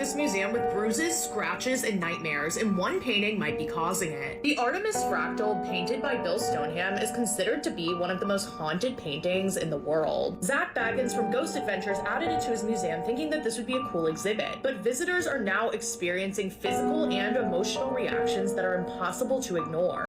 this museum with bruises, scratches, and nightmares, and one painting might be causing it. The Artemis fractal, painted by Bill Stoneham, is considered to be one of the most haunted paintings in the world. Zach Baggins from Ghost Adventures added it to his museum thinking that this would be a cool exhibit, but visitors are now experiencing physical and emotional reactions that are impossible to ignore.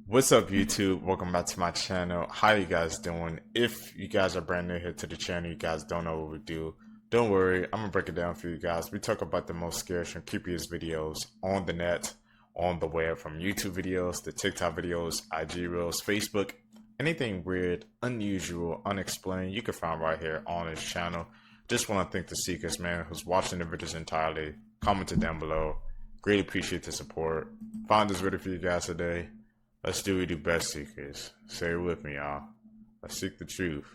What's up, YouTube? Welcome back to my channel. How you guys doing? If you guys are brand new here to the channel, you guys don't know what we do, don't worry, I'm gonna break it down for you guys. We talk about the most scariest and creepiest videos on the net, on the web, from YouTube videos to TikTok videos, IG Reels, Facebook, anything weird, unusual, unexplained, you can find right here on this channel. Just want to thank the Seekers, man, who's watching the videos entirely, commented down below. Greatly appreciate the support. Found this video for you guys today. Let's do what we do best, Seekers. Say it with me, y'all. Let's seek the truth.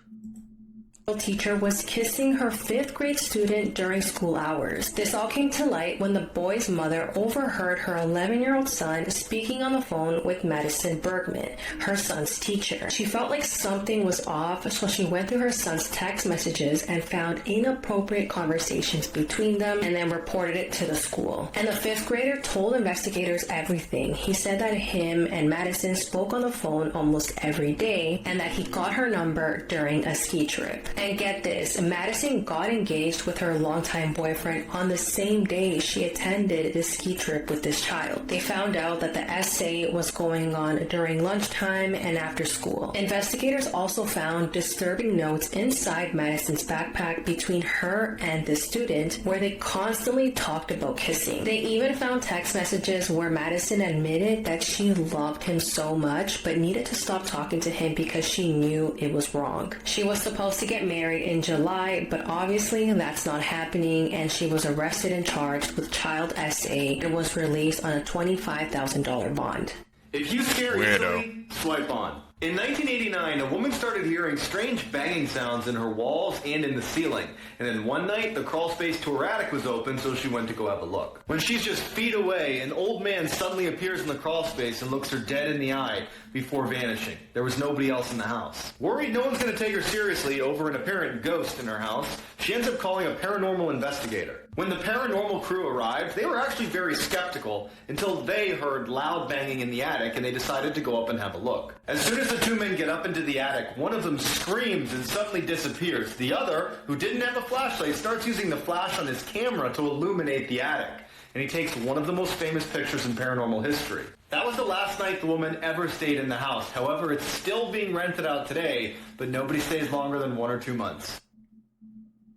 Teacher was kissing her 5th grade student during school hours. This all came to light when the boy's mother overheard her 11-year-old son speaking on the phone with Madison Bergman, her son's teacher. She felt like something was off, so she went through her son's text messages and found inappropriate conversations between them and then reported it to the school. And the 5th grader told investigators everything. He said that him and Madison spoke on the phone almost every day and that he got her number during a ski trip. And get this, Madison got engaged with her longtime boyfriend on the same day she attended the ski trip with this child. They found out that the essay was going on during lunchtime and after school. Investigators also found disturbing notes inside Madison's backpack between her and the student where they constantly talked about kissing. They even found text messages where Madison admitted that she loved him so much but needed to stop talking to him because she knew it was wrong. She was supposed to get married in July, but obviously that's not happening, and she was arrested and charged with child SA and was released on a $25,000 bond. If you scare easily, swipe on. In 1989, a woman started hearing strange banging sounds in her walls and in the ceiling. And then one night, the crawl space to her attic was open, so she went to go have a look. When she's just feet away, an old man suddenly appears in the crawl space and looks her dead in the eye before vanishing. There was nobody else in the house. Worried no one's going to take her seriously over an apparent ghost in her house, she ends up calling a paranormal investigator. When the paranormal crew arrived, they were actually very skeptical until they heard loud banging in the attic and they decided to go up and have a look. As soon as the two men get up into the attic, one of them screams and suddenly disappears. The other, who didn't have a flashlight, starts using the flash on his camera to illuminate the attic. And he takes one of the most famous pictures in paranormal history. That was the last night the woman ever stayed in the house. However, it's still being rented out today, but nobody stays longer than 1 or 2 months.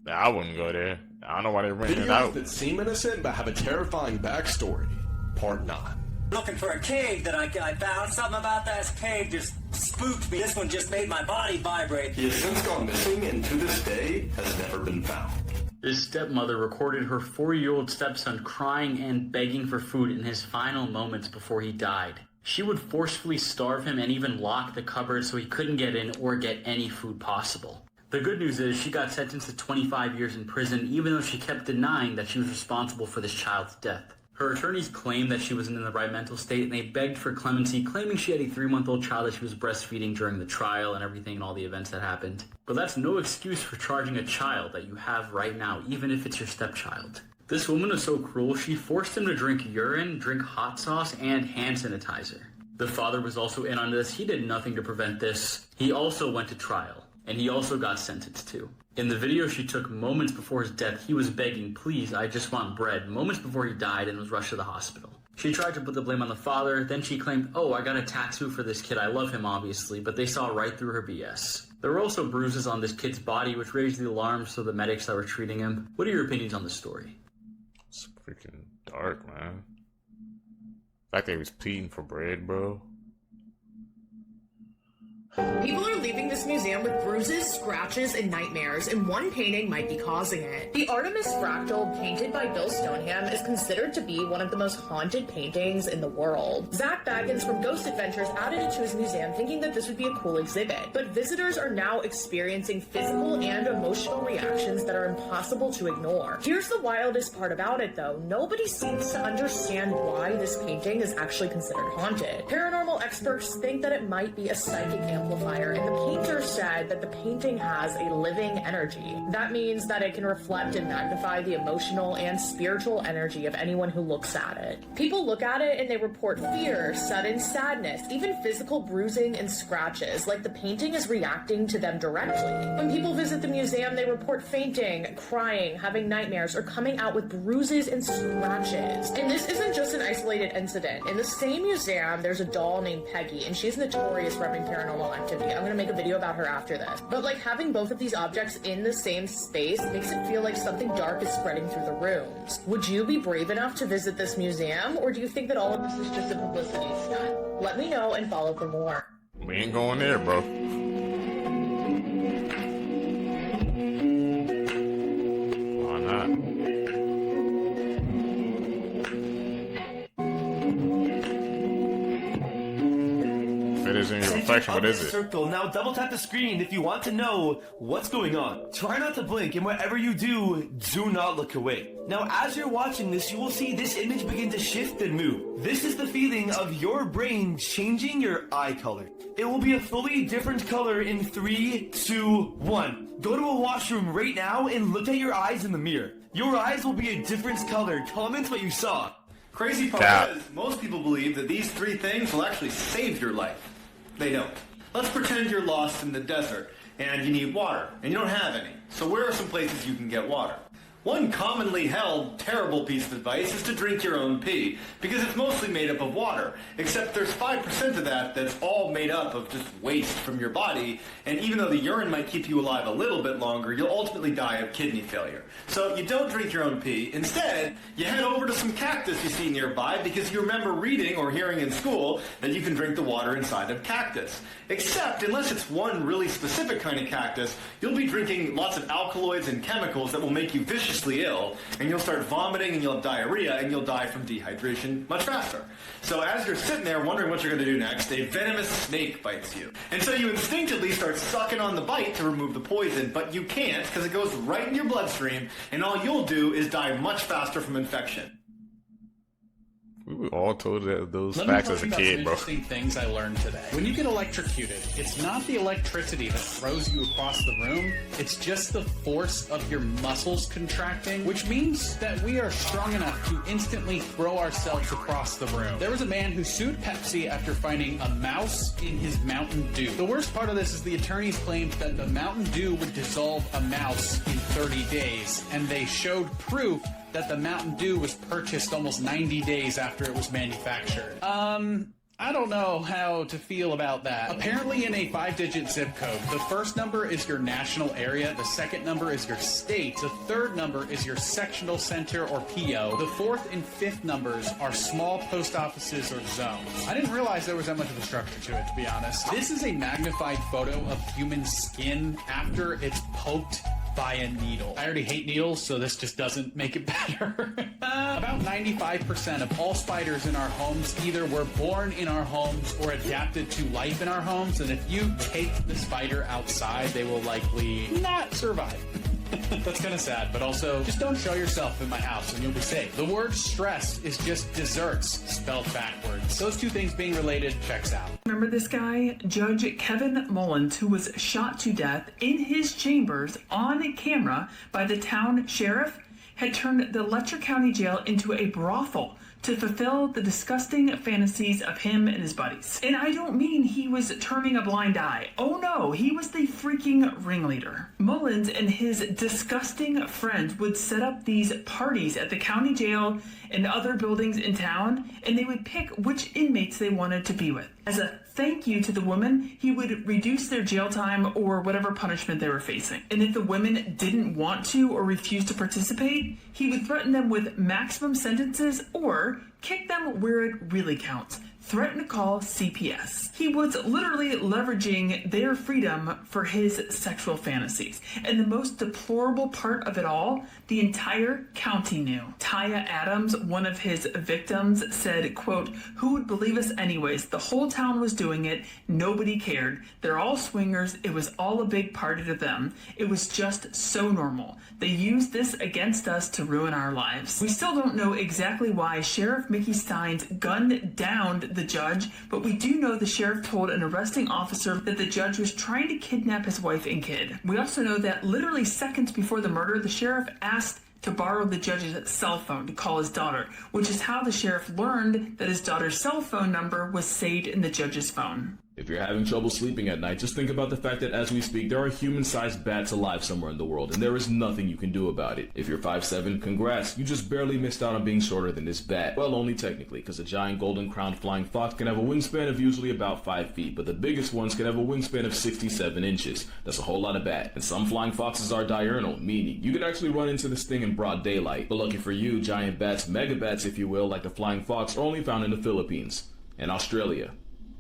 I wouldn't go there. I don't know why they rented it out. Videos that seem innocent but have a terrifying backstory. Part 9. Looking for a cave that I found. Something about that cave just spooked me. This one just made my body vibrate. He has since gone missing and to this day has never been found. His stepmother recorded her 4-year-old stepson crying and begging for food in his final moments before he died. She would forcefully starve him and even lock the cupboard so he couldn't get in or get any food possible. The good news is she got sentenced to 25 years in prison even though she kept denying that she was responsible for this child's death. Her attorneys claimed that she wasn't in the right mental state and they begged for clemency, claiming she had a 3-month-old child that she was breastfeeding during the trial and everything and all the events that happened. But that's no excuse for charging a child that you have right now, even if it's your stepchild. This woman was so cruel, she forced him to drink urine, drink hot sauce, and hand sanitizer. The father was also in on this. He did nothing to prevent this. He also went to trial, and he also got sentenced too. In the video she took moments before his death, he was begging, "Please, I just want bread," moments before he died and was rushed to the hospital. She tried to put the blame on the father, then she claimed, "Oh, I got a tattoo for this kid, I love him obviously," but they saw right through her BS. There were also bruises on this kid's body which raised the alarm to the medics that were treating him. What are your opinions on this story? It's freaking dark, man. The fact that he was pleading for bread, bro. People are leaving this museum with bruises, scratches, and nightmares, and one painting might be causing it. The Artemis fractal, painted by Bill Stoneham, is considered to be one of the most haunted paintings in the world. Zach Baggins from Ghost Adventures added it to his museum thinking that this would be a cool exhibit, but visitors are now experiencing physical and emotional reactions that are impossible to ignore. Here's the wildest part about it though, nobody seems to understand why this painting is actually considered haunted. Paranormal experts think that it might be a psychic amplifier, and the painter said that the painting has a living energy. That means that it can reflect and magnify the emotional and spiritual energy of anyone who looks at it. People look at it and they report fear, sudden sadness, even physical bruising and scratches, like the painting is reacting to them directly. When people visit the museum, they report fainting, crying, having nightmares, or coming out with bruises and scratches. And this isn't just an isolated incident. In the same museum, there's a doll named Peggy, and she's notorious for having paranormal activity. I'm gonna make a video about her after this. But like having both of these objects in the same space makes it feel like something dark is spreading through the rooms. Would you be brave enough to visit this museum, or do you think that all of this is just a publicity stunt? Let me know and follow for more. We ain't going there, bro. Why not? It is in your reflection. What is it? Circle. Now double tap the screen if you want to know what's going on. Try not to blink, and whatever you do not look away. Now as you're watching this, you will see this image begin to shift and move. This is the feeling of your brain changing your eye color. It will be a fully different color in 3, 2, 1. Go to a washroom right now and look at your eyes in the mirror. Your eyes will be a different color. Comment what you saw. Crazy part is, most people believe that these 3 things will actually save your life. They don't. Let's pretend you're lost in the desert and you need water and you don't have any. So where are some places you can get water? One commonly held terrible piece of advice is to drink your own pee, because it's mostly made up of water, except there's 5% of that that's all made up of just waste from your body, and even though the urine might keep you alive a little bit longer, you'll ultimately die of kidney failure. So you don't drink your own pee. Instead, you head over to some cactus you see nearby, because you remember reading or hearing in school that you can drink the water inside of cactus. Except, unless it's one really specific kind of cactus, you'll be drinking lots of alkaloids and chemicals that will make you viciously ill, and you'll start vomiting and you'll have diarrhea and you'll die from dehydration much faster. So as you're sitting there wondering what you're going to do next, a venomous snake bites you. And so you instinctively start sucking on the bite to remove the poison, but you can't because it goes right in your bloodstream, and all you'll do is die much faster from infection. We were all told those facts as a kid, bro. Interesting things I learned today. When you get electrocuted, it's not the electricity that throws you across the room. It's just the force of your muscles contracting, which means that we are strong enough to instantly throw ourselves across the room. There was a man who sued Pepsi after finding a mouse in his Mountain Dew. The worst part of this is the attorneys claimed that the Mountain Dew would dissolve a mouse in 30 days, and they showed proof that the Mountain Dew was purchased almost 90 days after it was manufactured. I don't know how to feel about that. Apparently in a 5-digit zip code, the first number is your national area, the second number is your state, the third number is your sectional center or PO, the fourth and fifth numbers are small post offices or zones. I didn't realize there was that much of a structure to it, to be honest. This is a magnified photo of human skin after it's poked by a needle. I already hate needles, so this just doesn't make it better. About 95% of all spiders in our homes either were born in our homes or adapted to life in our homes, and if you take the spider outside, they will likely not survive. That's kind of sad, but also just don't show yourself in my house and you'll be safe. The word stress is just desserts spelled backwards. Those two things being related checks out. Remember this guy, Judge Kevin Mullins, who was shot to death in his chambers on camera by the town sheriff, had turned the Letcher County Jail into a brothel to fulfill the disgusting fantasies of him and his buddies. And I don't mean he was turning a blind eye. Oh no, he was the freaking ringleader. Mullins and his disgusting friends would set up these parties at the county jail and other buildings in town, and they would pick which inmates they wanted to be with. As a thank you to the women, he would reduce their jail time or whatever punishment they were facing. And if the women didn't want to or refused to participate, he would threaten them with maximum sentences or kick them where it really counts. Threaten to call CPS. He was literally leveraging their freedom for his sexual fantasies. And the most deplorable part of it all, the entire county knew. Taya Adams, one of his victims, said, quote, "Who would believe us anyways? The whole town was doing it. Nobody cared. They're all swingers. It was all a big party to them. It was just so normal. They used this against us to ruin our lives." We still don't know exactly why Sheriff Mickey Steins gunned down the judge, but we do know the sheriff told an arresting officer that the judge was trying to kidnap his wife and kid. We also know that literally seconds before the murder, the sheriff asked to borrow the judge's cell phone to call his daughter, which is how the sheriff learned that his daughter's cell phone number was saved in the judge's phone. If you're having trouble sleeping at night, just think about the fact that as we speak, there are human-sized bats alive somewhere in the world, and there is nothing you can do about it. If you're 5'7", congrats, you just barely missed out on being shorter than this bat. Well, only technically, because a giant golden-crowned flying fox can have a wingspan of usually about 5 feet, but the biggest ones can have a wingspan of 67 inches. That's a whole lot of bat. And some flying foxes are diurnal, meaning you could actually run into this thing in broad daylight. But lucky for you, giant bats, megabats if you will, like the flying fox, are only found in the Philippines, and Australia,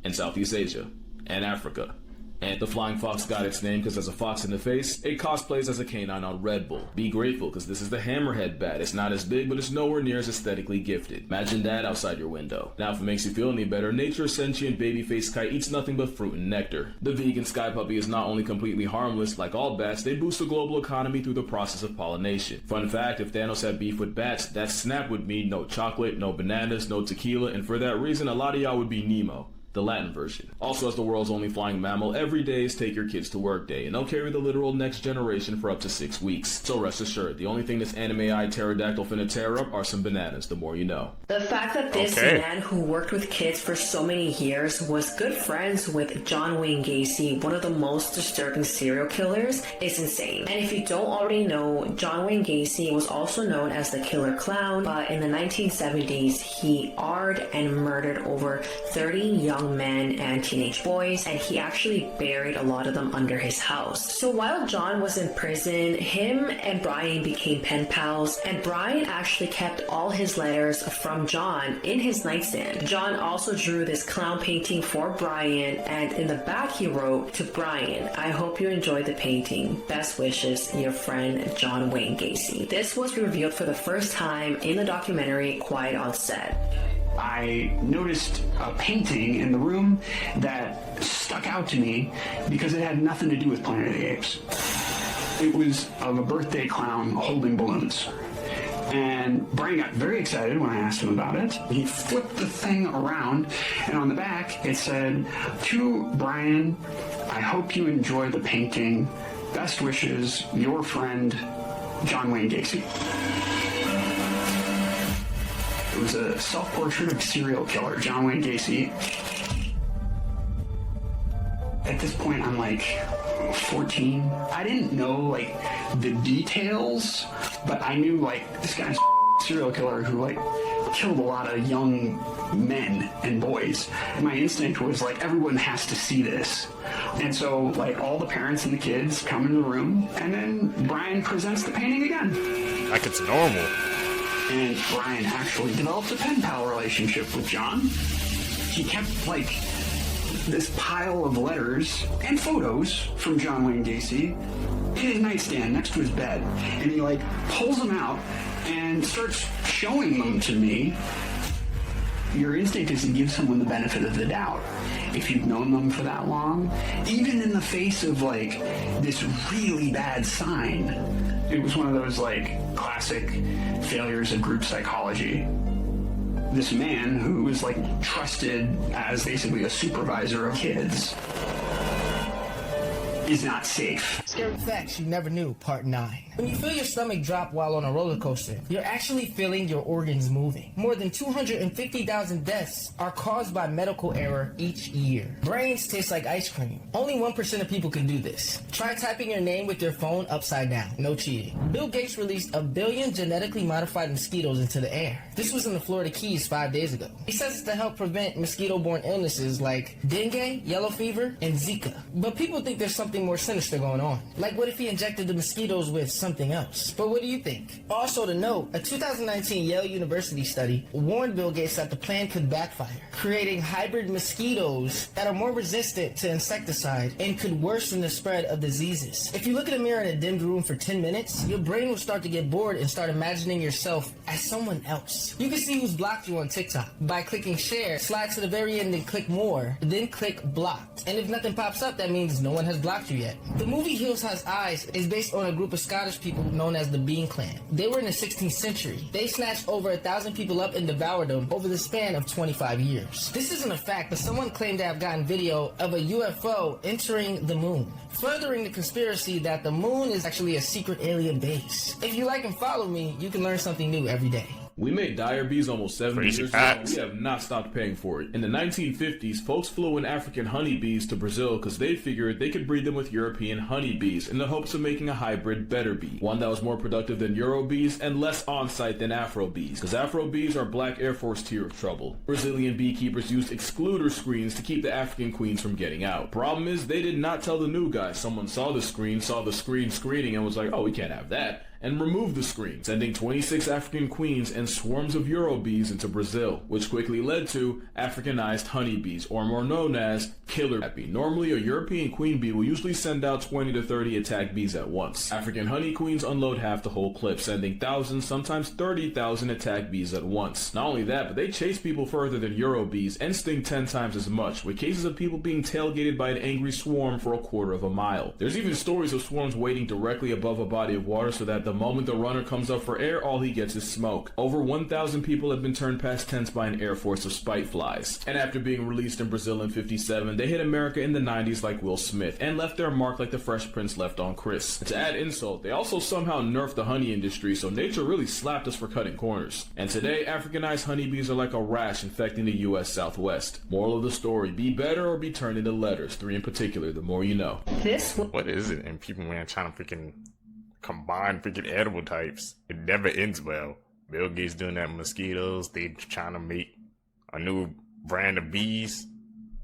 and Southeast Asia, and Africa. And the flying fox got its name because as a fox in the face, it cosplays as a canine on Red Bull. Be grateful because this is the hammerhead bat. It's not as big, but it's nowhere near as aesthetically gifted. Imagine that outside your window. Now if it makes you feel any better, nature's sentient baby-faced kite eats nothing but fruit and nectar. The vegan sky puppy is not only completely harmless, like all bats, they boost the global economy through the process of pollination. Fun fact, if Thanos had beef with bats, that snap would mean no chocolate, no bananas, no tequila, and for that reason, a lot of y'all would be Nemo. The Latin version. Also, as the world's only flying mammal, every day is Take Your Kids to Work Day, and they'll carry the literal next generation for up to 6 weeks. So rest assured, the only thing this anime-eyed pterodactyl finna tear up are some bananas, the more you know. The fact that this man who worked with kids for so many years was good friends with John Wayne Gacy, one of the most disturbing serial killers, is insane. And if you don't already know, John Wayne Gacy was also known as the Killer Clown, but in the 1970s, he arred and murdered over 30 young men and teenage boys, and he actually buried a lot of them under his house. So while John was in prison, him and Brian became pen pals, and Brian actually kept all his letters from John in his nightstand. John also drew this clown painting for Brian, and in the back he wrote, "To Brian, I hope you enjoyed the painting. Best wishes, your friend John Wayne Gacy." This was revealed for the first time in the documentary Quiet on Set. I noticed a painting in the room that stuck out to me because it had nothing to do with Planet of the Apes. It was of a birthday clown holding balloons. And Brian got very excited when I asked him about it. He flipped the thing around, and on the back it said, "To Brian, I hope you enjoy the painting. Best wishes, your friend, John Wayne Gacy." It was a self-portrait of serial killer, John Wayne Gacy. At this point, I'm like 14. I didn't know, like, the details, but I knew, like, this guy's a serial killer who, like, killed a lot of young men and boys. And my instinct was, like, everyone has to see this. And so, like, all the parents and the kids come into the room, and then Brian presents the painting again. Like it's normal. And Brian actually developed a pen pal relationship with John. He kept, like, this pile of letters and photos from John Wayne Gacy in his nightstand next to his bed. And he, like, pulls them out and starts showing them to me. Your instinct is to give someone the benefit of the doubt. If you've known them for that long, even in the face of, like, this really bad sign. It was one of those, like, classic failures of group psychology. This man who was, like, trusted as basically a supervisor of kids is not safe. Scary facts you never knew, part 9. When you feel your stomach drop while on a roller coaster, you're actually feeling your organs moving. More than 250,000 deaths are caused by medical error each year. Brains taste like ice cream. Only 1% of people can do this. Try typing your name with your phone upside down. No cheating. Bill Gates released 1 billion genetically modified mosquitoes into the air. This was in the Florida Keys 5 days ago. He says it's to help prevent mosquito-borne illnesses like dengue, yellow fever, and Zika. But people think there's something more sinister going on. Like, what if he injected the mosquitoes with something else? But what do you think? Also to note, a 2019 Yale University study warned Bill Gates that the plan could backfire, creating hybrid mosquitoes that are more resistant to insecticide and could worsen the spread of diseases. If you look at a mirror in a dimmed room for 10 minutes, your brain will start to get bored and start imagining yourself as someone else. You can see who's blocked you on TikTok by clicking share, slide to the very end and click more, then click blocked. And if nothing pops up, that means no one has blocked shocked you yet. The movie Hills Has Eyes is based on a group of Scottish people known as the Bean Clan. They were in the 16th century. They snatched over 1,000 people up and devoured them over the span of 25 years. This isn't a fact, but someone claimed to have gotten video of a UFO entering the moon, furthering the conspiracy that the moon is actually a secret alien base. If you like and follow me, you can learn something new every day. We made dire bees almost 70 years ago, and we have not stopped paying for it. In the 1950s, folks flew in African honeybees to Brazil because they figured they could breed them with European honeybees in the hopes of making a hybrid better bee. One that was more productive than Euro bees and less on-site than Afro bees, because Afro bees are black Air Force tier of trouble. Brazilian beekeepers used excluder screens to keep the African queens from getting out. Problem is, they did not tell the new guys. Someone saw the screen screening and was like, oh, we can't have that, and removed the screen, sending 26 African queens and swarms of Euro bees into Brazil, which quickly led to Africanized honeybees, or more known as killer bee. Normally, a European queen bee will usually send out 20 to 30 attack bees at once. African honey queens unload half the whole clip, sending thousands, sometimes 30,000 attack bees at once. Not only that, but they chase people further than Euro bees and sting 10 times as much, with cases of people being tailgated by an angry swarm for a quarter of a mile. There's even stories of swarms waiting directly above a body of water so that the moment the runner comes up for air, all he gets is smoke. Over 1,000 people have been turned past tents by an air force of spite flies. And after being released in Brazil in '57, they hit America in the 90s like Will Smith, and left their mark like the Fresh Prince left on Chris. And to add insult, they also somehow nerfed the honey industry, so nature really slapped us for cutting corners. And today, Africanized honeybees are like a rash infecting the US Southwest. Moral of the story, be better or be turned into letters. 3 in particular, the more you know. What is it? And people, man, trying to freaking combine freaking animal types. It never ends well. Bill Gates doing that with mosquitoes. They trying to make a new brand of bees,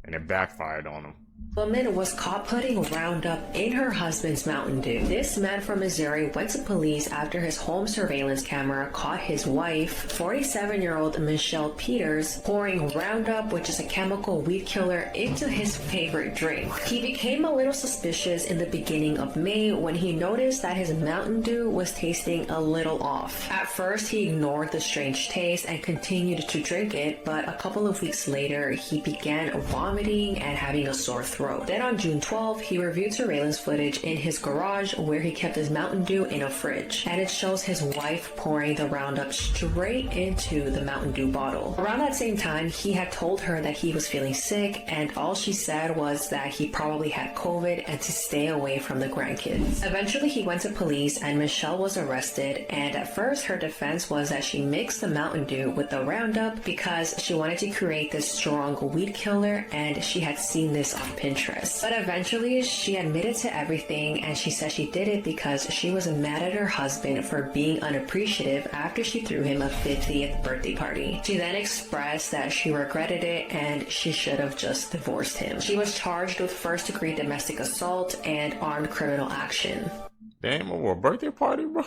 and it backfired on them. Woman was caught putting Roundup in her husband's Mountain Dew. This man from Missouri went to police after his home surveillance camera caught his wife, 47-year-old Michelle Peters, pouring Roundup, which is a chemical weed killer, into his favorite drink. He became a little suspicious in the beginning of May when he noticed that his Mountain Dew was tasting a little off. At first, he ignored the strange taste and continued to drink it, but a couple of weeks later, he began vomiting and having a sore throat. Then on June 12th, he reviewed surveillance footage in his garage where he kept his Mountain Dew in a fridge, and it shows his wife pouring the Roundup straight into the Mountain Dew bottle. Around that same time, he had told her that he was feeling sick, and all she said was that he probably had COVID and to stay away from the grandkids. Eventually, he went to police and Michelle was arrested, and at first her defense was that she mixed the Mountain Dew with the Roundup because she wanted to create this strong weed killer, and she had seen this on Pinterest. But eventually she admitted to everything, and she said she did it because she was mad at her husband for being unappreciative after she threw him a 50th birthday party. She then expressed that she regretted it and she should have just divorced him. She was charged with first-degree domestic assault and armed criminal action. Damn, over a birthday party, bro?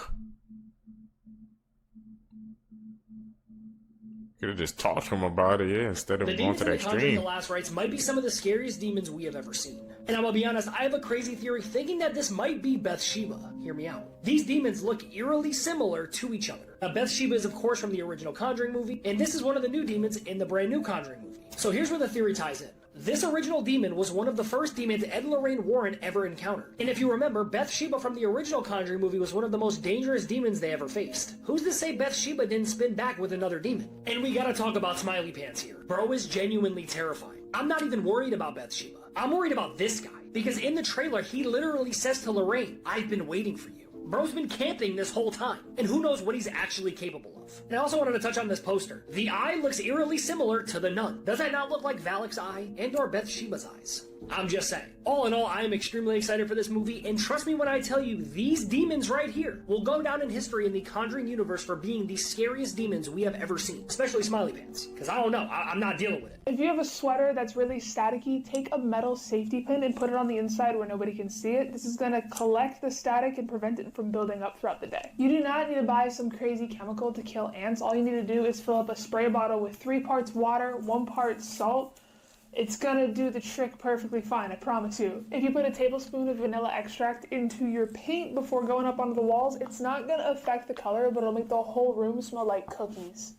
Could have just talked to him about it, yeah, instead of going to the extreme. The Last Rites might be some of the scariest demons we have ever seen. And I'm gonna be honest, I have a crazy theory thinking that this might be Bathsheba. Hear me out. These demons look eerily similar to each other. Now, Bathsheba is of course from the original Conjuring movie, and this is one of the new demons in the brand new Conjuring movie. So here's where the theory ties in. This original demon was one of the first demons Ed and Lorraine Warren ever encountered. And if you remember, Bathsheba from the original Conjuring movie was one of the most dangerous demons they ever faced. Who's to say Bathsheba didn't spin back with another demon? And we gotta talk about Smiley Pants here. Bro is genuinely terrifying. I'm not even worried about Bathsheba. I'm worried about this guy. Because in the trailer, he literally says to Lorraine, "I've been waiting for you." Bro's been camping this whole time, and who knows what he's actually capable of. And I also wanted to touch on this poster. The eye looks eerily similar to the nun. Does that not look like Valak's eye and or Bathsheba's eyes? I'm just saying. All in all, I am extremely excited for this movie, and trust me when I tell you, these demons right here will go down in history in the Conjuring universe for being the scariest demons we have ever seen, especially Smiley Pants, because I don't know, I'm not dealing with it. If you have a sweater that's really staticky, take a metal safety pin and put it on the inside where nobody can see it. This is going to collect the static and prevent it from building up throughout the day. You do not need to buy some crazy chemical to kill ants. All you need to do is fill up a spray bottle with 3 parts water, 1 part salt. It's gonna do the trick perfectly fine, I promise you. If you put a tablespoon of vanilla extract into your paint before going up onto the walls, it's not gonna affect the color, but it'll make the whole room smell like cookies.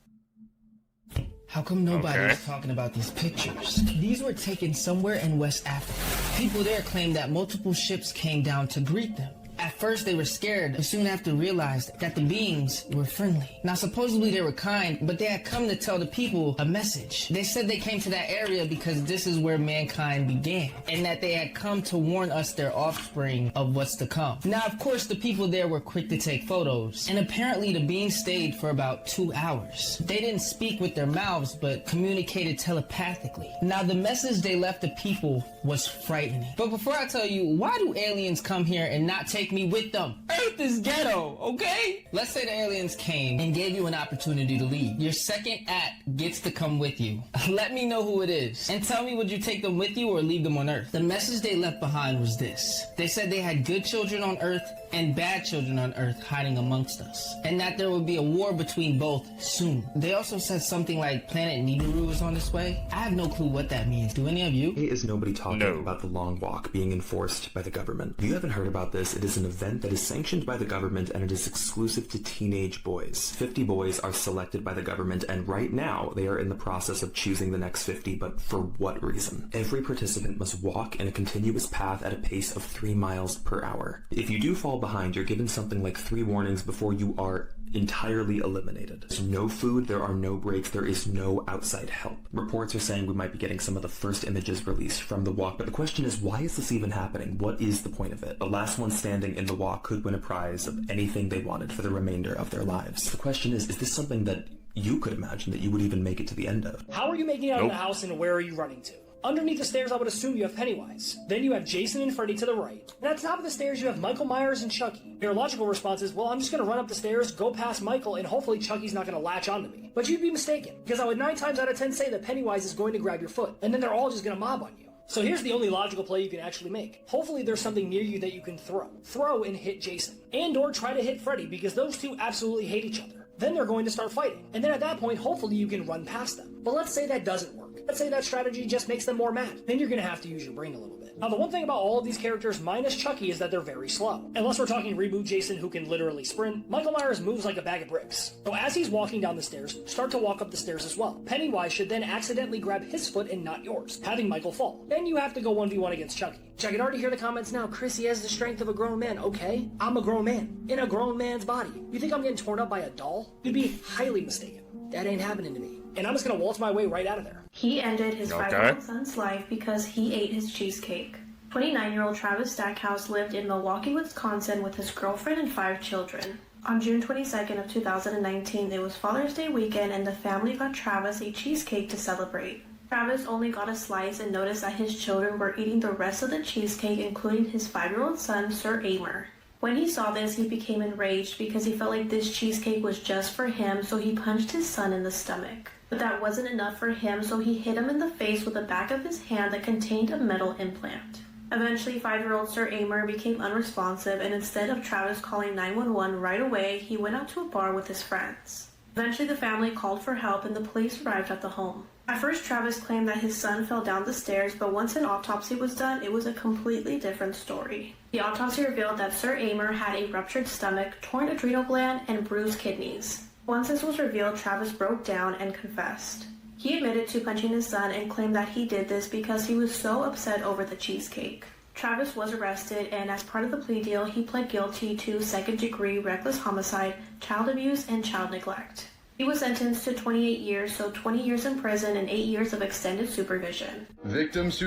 How come nobody's talking about these pictures? These were taken somewhere in West Africa. People there claim that multiple ships came down to greet them. At first they were scared, but soon after realized that the beings were friendly. Now supposedly they were kind, but they had come to tell the people a message. They said they came to that area because this is where mankind began, and that they had come to warn us, their offspring, of what's to come. Now of course the people there were quick to take photos, and apparently the beings stayed for about 2 hours. They didn't speak with their mouths, but communicated telepathically. Now the message they left the people was frightening. But before I tell you, why do aliens come here and not take me with them? Earth is ghetto, okay? Let's say the aliens came and gave you an opportunity to leave. Your second act gets to come with you. Let me know who it is. And tell me, would you take them with you or leave them on Earth? The message they left behind was this. They said they had good children on Earth and bad children on Earth hiding amongst us, and that there would be a war between both soon. They also said something like Planet Nibiru is on its way. I have no clue what that means. Do any of you? Is nobody talking about the long walk being enforced by the government? If you haven't heard about this, it is an event that is sanctioned by the government and it is exclusive to teenage boys. 50 boys are selected by the government, and right now they are in the process of choosing the next 50, but for what reason? Every participant must walk in a continuous path at a pace of 3 miles per hour. If you do fall behind, you're given something like 3 warnings before you are entirely eliminated. There's no food, there are no breaks, there is no outside help. Reports are saying we might be getting some of the first images released from the walk, but the question is, why is this even happening? What is the point of it? The last one standing in the walk could win a prize of anything they wanted for the remainder of their lives. The question is this something that you could imagine that you would even make it to the end of? How are you making it out of the house, and where are you running to? Underneath the stairs, I would assume you have Pennywise. Then you have Jason and Freddy to the right. And at the top of the stairs, you have Michael Myers and Chucky. Your logical response is, well, I'm just going to run up the stairs, go past Michael, and hopefully Chucky's not going to latch onto me. But you'd be mistaken, because I would 9 times out of 10 say that Pennywise is going to grab your foot, and then they're all just going to mob on you. So here's the only logical play you can actually make. Hopefully there's something near you that you can throw. Throw and hit Jason. And or try to hit Freddy, because those two absolutely hate each other. Then they're going to start fighting. And then at that point, hopefully you can run past them. But let's say that doesn't work. Let's say that strategy just makes them more mad. Then you're going to have to use your brain a little bit. Now, the one thing about all of these characters, minus Chucky, is that they're very slow. Unless we're talking reboot Jason, who can literally sprint, Michael Myers moves like a bag of bricks. So as he's walking down the stairs, start to walk up the stairs as well. Pennywise should then accidentally grab his foot and not yours, having Michael fall. Then you have to go 1v1 against Chucky. I can already hear the comments now. Chris, he has the strength of a grown man. Okay, I'm a grown man, in a grown man's body. You think I'm getting torn up by a doll? You'd be highly mistaken. That ain't happening to me. And I'm just gonna waltz my way right out of there. He ended his 5-year-old son's life because he ate his cheesecake. 29-year-old Travis Stackhouse lived in Milwaukee, Wisconsin with his girlfriend and 5 children. On June 22nd of 2019, it was Father's Day weekend and the family got Travis a cheesecake to celebrate. Travis only got a slice and noticed that his children were eating the rest of the cheesecake, including his 5-year-old son, Sir Amer. When he saw this, he became enraged because he felt like this cheesecake was just for him, so he punched his son in the stomach. But that wasn't enough for him, so he hit him in the face with the back of his hand that contained a metal implant. Eventually, 5-year-old Sir Amer became unresponsive, and instead of Travis calling 911 right away, he went out to a bar with his friends. Eventually, the family called for help and the police arrived at the home. At first, Travis claimed that his son fell down the stairs, but once an autopsy was done, it was a completely different story. The autopsy revealed that Sir Amer had a ruptured stomach, torn adrenal gland, and bruised kidneys. Once this was revealed, Travis broke down and confessed. He admitted to punching his son and claimed that he did this because he was so upset over the cheesecake. Travis was arrested, and as part of the plea deal, he pled guilty to second-degree reckless homicide, child abuse, and child neglect. He was sentenced to 28 years, so 20 years in prison and 8 years of extended supervision. Victims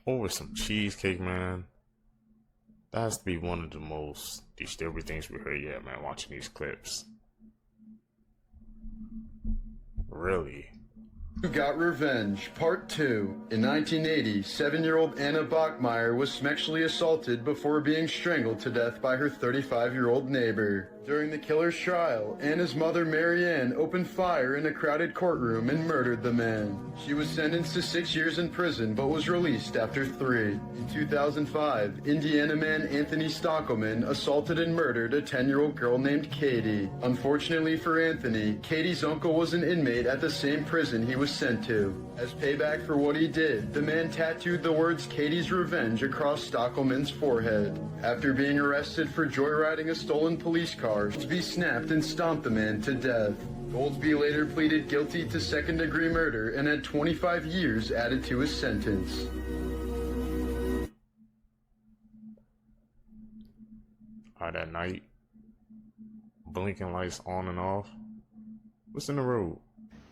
over some cheesecake, man. That has to be one of the most disturbing things we heard yet, man, watching these clips. Really? Who Got Revenge, Part 2. In 1980, 7-year-old Anna Bachmeyer was sexually assaulted before being strangled to death by her 35-year-old neighbor. During the killer's trial, Anna's mother, Mary Ann, opened fire in a crowded courtroom and murdered the man. She was sentenced to 6 years in prison, but was released after 3. In 2005, Indiana man Anthony Stockelman assaulted and murdered a 10-year-old girl named Katie. Unfortunately for Anthony, Katie's uncle was an inmate at the same prison he was sent to. As payback for what he did, the man tattooed the words Katie's Revenge across Stockelman's forehead. After being arrested for joyriding a stolen police car, he snapped and stomped the man to death. Goldsby later pleaded guilty to second-degree murder and had 25 years added to his sentence. At night, blinking lights on and off. What's in the road?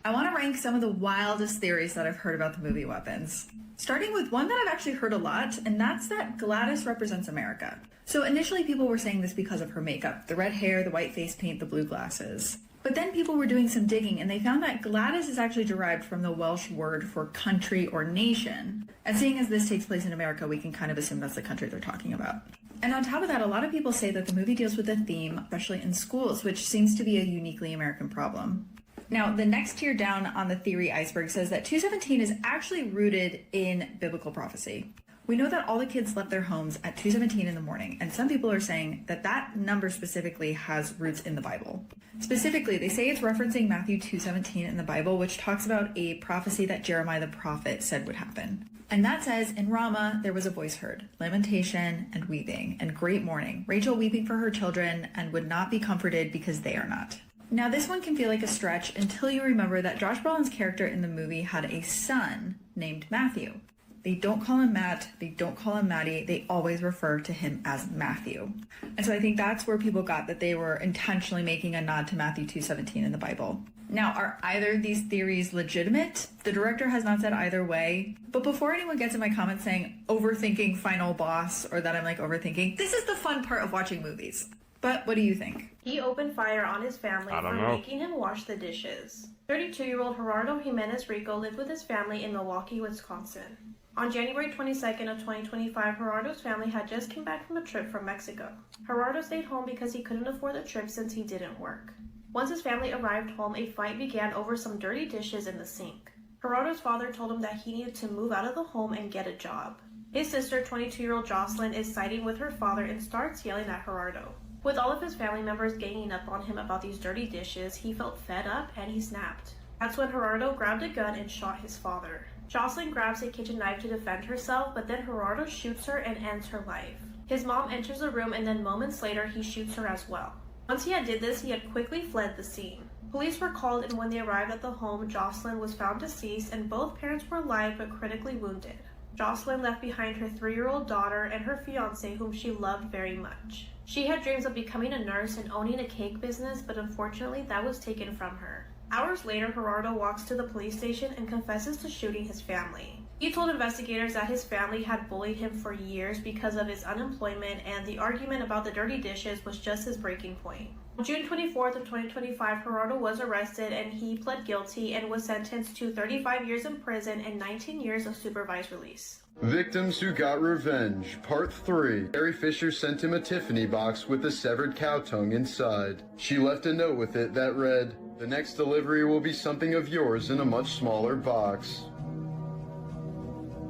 I want to rank some of the wildest theories that I've heard about the movie Weapons. Starting with one that I've actually heard a lot, and that's that Gladys represents America. So initially people were saying this because of her makeup, the red hair, the white face paint, the blue glasses. But then people were doing some digging and they found that Gladys is actually derived from the Welsh word for country or nation. And seeing as this takes place in America, we can kind of assume that's the country they're talking about. And on top of that, a lot of people say that the movie deals with a theme, especially in schools, which seems to be a uniquely American problem. Now, the next tier down on the theory iceberg says that 217 is actually rooted in biblical prophecy. We know that all the kids left their homes at 2:17 in the morning, and some people are saying that that number specifically has roots in the Bible. Specifically, they say it's referencing Matthew 2:17 in the Bible, which talks about a prophecy that Jeremiah the prophet said would happen. And that says, in Ramah there was a voice heard, lamentation and weeping, and great mourning, Rachel weeping for her children, and would not be comforted because they are not. Now this one can feel like a stretch until you remember that Josh Brolin's character in the movie had a son named Matthew. They don't call him Matt, they don't call him Matty, they always refer to him as Matthew. And so I think that's where people got that they were intentionally making a nod to Matthew 2:17 in the Bible. Now, are either of these theories legitimate? The director has not said either way. But before anyone gets in my comments saying overthinking final boss or that I'm like overthinking, this is the fun part of watching movies. But what do you think? He opened fire on his family for making him wash the dishes. 32-year-old Gerardo Jimenez Rico lived with his family in Milwaukee, Wisconsin. On January 22nd of 2025, Gerardo's family had just come back from a trip from Mexico. Gerardo stayed home because he couldn't afford the trip since he didn't work. Once his family arrived home, a fight began over some dirty dishes in the sink. Gerardo's father told him that he needed to move out of the home and get a job. His sister, 22-year-old Jocelyn, is siding with her father and starts yelling at Gerardo. With all of his family members ganging up on him about these dirty dishes, he felt fed up and he snapped. That's when Gerardo grabbed a gun and shot his father. Jocelyn grabs a kitchen knife to defend herself, but then Gerardo shoots her and ends her life. His mom enters the room and then moments later he shoots her as well. Once he had did this, he had quickly fled the scene. Police were called, and when they arrived at the home, Jocelyn was found deceased and both parents were alive but critically wounded. Jocelyn left behind her 3-year-old daughter and her fiancé, whom she loved very much. She had dreams of becoming a nurse and owning a cake business, but unfortunately that was taken from her. Hours later, Gerardo walks to the police station and confesses to shooting his family. He told investigators that his family had bullied him for years because of his unemployment, and the argument about the dirty dishes was just his breaking point. On June 24th of 2025, Gerardo was arrested and he pled guilty and was sentenced to 35 years in prison and 19 years of supervised release. Victims Who Got Revenge, Part 3. Carrie Fisher sent him a Tiffany box with a severed cow tongue inside. She left a note with it that read, "The next delivery will be something of yours in a much smaller box."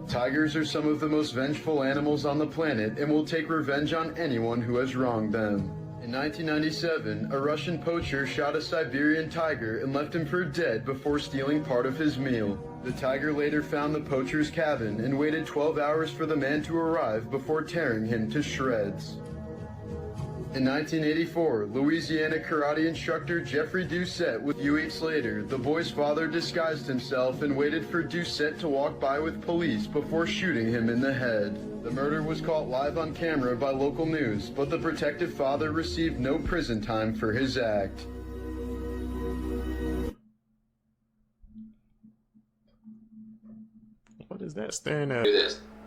Tigers are some of the most vengeful animals on the planet and will take revenge on anyone who has wronged them. In 1997, a Russian poacher shot a Siberian tiger and left him for dead before stealing part of his meal. The tiger later found the poacher's cabin and waited 12 hours for the man to arrive before tearing him to shreds. In 1984, Louisiana karate instructor Jeffrey Doucette with 2 weeks later, the boy's father disguised himself and waited for Doucette to walk by with police before shooting him in the head. The murder was caught live on camera by local news, but the protective father received no prison time for his act. What is that staring at?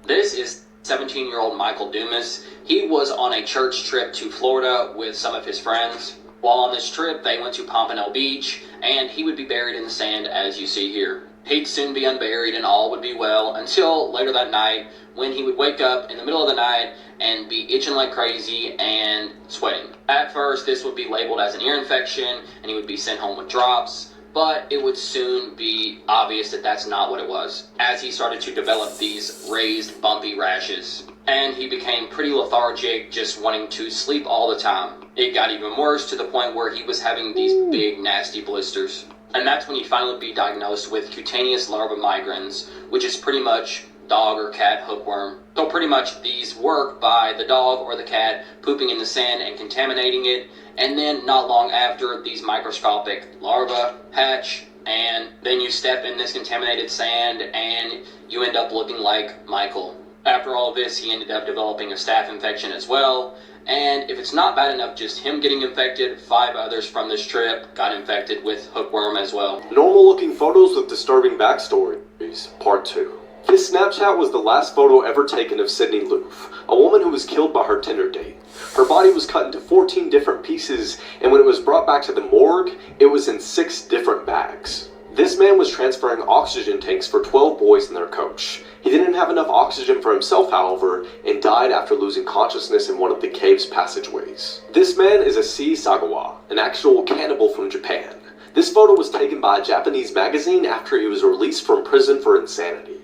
This is 17-year-old Michael Dumas. He was on a church trip to Florida with some of his friends. While on this trip, they went to Pompano Beach, and he would be buried in the sand as you see here. He'd soon be unburied and all would be well until later that night when he would wake up in the middle of the night and be itching like crazy and sweating. At first, this would be labeled as an ear infection and he would be sent home with drops, but it would soon be obvious that that's not what it was, as he started to develop these raised, bumpy rashes. And he became pretty lethargic, just wanting to sleep all the time. It got even worse to the point where he was having these big, nasty blisters. And that's when he'd finally be diagnosed with cutaneous larva migrans, which is pretty much dog or cat hookworm. So pretty much these work by the dog or the cat pooping in the sand and contaminating it, and then not long after, these microscopic larvae hatch, and then you step in this contaminated sand and you end up looking like Michael. After all of this, he ended up developing a staph infection as well, and if it's not bad enough just him getting infected, 5 others from this trip got infected with hookworm as well. Normal looking photos with disturbing backstories, part 2. This Snapchat was the last photo ever taken of Sydney Loof, a woman who was killed by her Tinder date. Her body was cut into 14 different pieces, and when it was brought back to the morgue, it was in 6 different bags. This man was transferring oxygen tanks for 12 boys and their coach. He didn't have enough oxygen for himself, however, and died after losing consciousness in one of the cave's passageways. This man is Issei Sagawa, an actual cannibal from Japan. This photo was taken by a Japanese magazine after he was released from prison for insanity.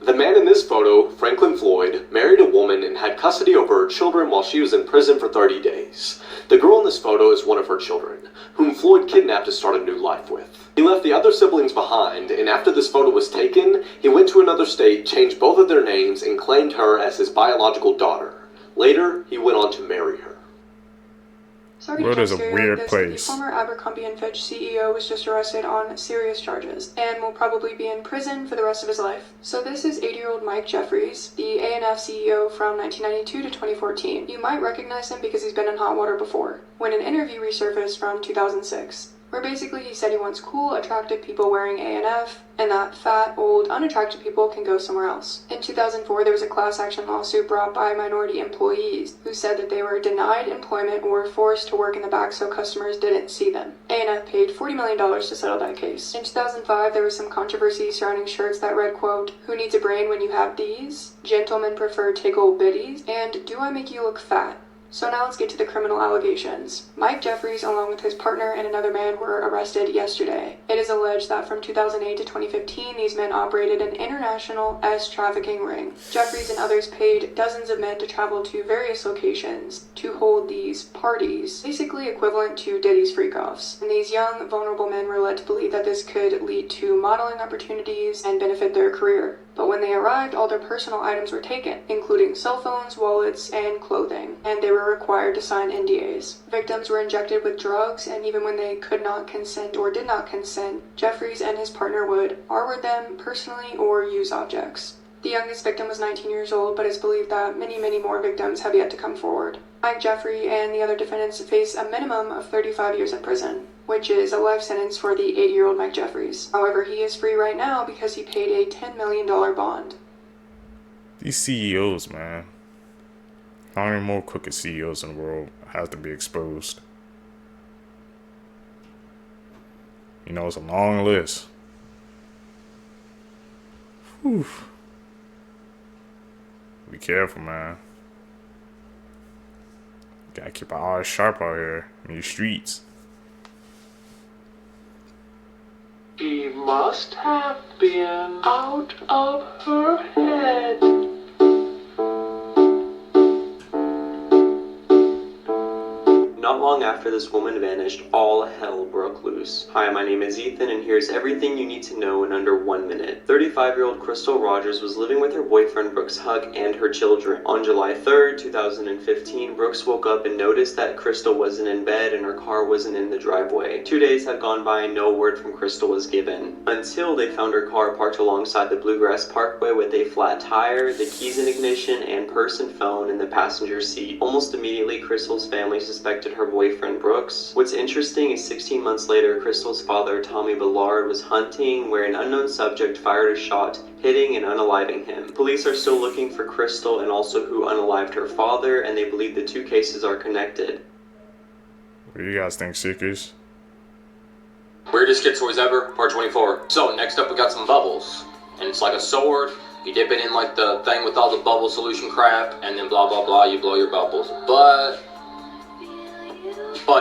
The man in this photo, Franklin Floyd, married a woman and had custody over her children while she was in prison for 30 days. The girl in this photo is one of her children, whom Floyd kidnapped to start a new life with. He left the other siblings behind, and after this photo was taken, he went to another state, changed both of their names, and claimed her as his biological daughter. Later, he went on to marry her. World is a weird place. The former Abercrombie & Fitch CEO was just arrested on serious charges and will probably be in prison for the rest of his life. So this is 80-year-old Mike Jeffries, the A&F CEO from 1992 to 2014. You might recognize him because he's been in hot water before, when an interview resurfaced from 2006. Where basically he said he wants cool, attractive people wearing A&F, and that fat, old, unattractive people can go somewhere else. In 2004, there was a class action lawsuit brought by minority employees who said that they were denied employment or forced to work in the back so customers didn't see them. A&F paid $40 million to settle that case. In 2005, there was some controversy surrounding shirts that read, quote, "Who needs a brain when you have these? Gentlemen prefer tickle bitties," and "Do I make you look fat?" So now let's get to the criminal allegations. Mike Jeffries, along with his partner and another man, were arrested yesterday. It is alleged that from 2008 to 2015, these men operated an international trafficking ring. Jeffries and others paid dozens of men to travel to various locations to hold these parties, basically equivalent to Diddy's freak-offs. And these young, vulnerable men were led to believe that this could lead to modeling opportunities and benefit their career. But when they arrived, all their personal items were taken, including cell phones, wallets, and clothing, and they were required to sign NDAs. Victims were injected with drugs, and even when they could not consent or did not consent, Jeffries and his partner would harbor them personally or use objects. The youngest victim was 19 years old, but it's believed that many, many more victims have yet to come forward. Mike Jeffrey and the other defendants face a minimum of 35 years in prison, which is a life sentence for the 80-year-old Mike Jeffries. However, he is free right now because he paid a $10 million bond. These CEOs, man. How many more crooked CEOs in the world have to be exposed? You know, it's a long list. Whew. Be careful, man. Gotta keep our eyes sharp out here in these streets. She must have been out of her head. Not long after this woman vanished, all hell broke loose. Hi, my name is Ethan, and here's everything you need to know in under 1 minute. 35-year-old Crystal Rogers was living with her boyfriend Brooks Huck and her children. On July 3rd, 2015, Brooks woke up and noticed that Crystal wasn't in bed and her car wasn't in the driveway. 2 days had gone by and no word from Crystal was given, until they found her car parked alongside the Bluegrass Parkway with a flat tire, the keys in ignition, and purse and phone in the passenger seat. Almost immediately, Crystal's family suspected her boyfriend Brooks. What's interesting is 16 months later, Crystal's father, Tommy Ballard, was hunting where an unknown subject fired a shot, hitting and unaliving him. Police are still looking for Crystal and also who unalived her father, and they believe the two cases are connected. What do you guys think, Seekers? Weirdest kid toys ever, part 24. So next up we got some bubbles, and it's like a sword. You dip it in like the thing with all the bubble solution crap, and then blah blah blah, you blow your bubbles. But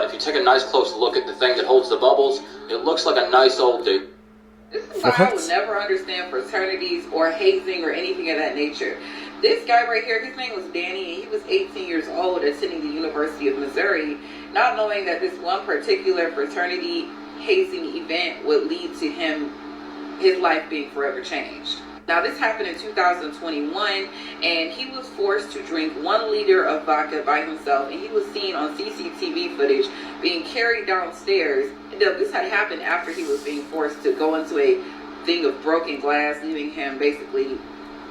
if you take a nice close look at the thing that holds the bubbles, it looks like a nice old dude. This is why I would never understand fraternities or hazing or anything of that nature. This guy right here, his name was Danny, and he was 18 years old, attending the University of Missouri, not knowing that this one particular fraternity hazing event would lead to his life being forever changed. Now, this happened in 2021, and he was forced to drink 1 liter of vodka by himself, and he was seen on CCTV footage being carried downstairs. This had happened after he was being forced to go into a thing of broken glass, leaving him basically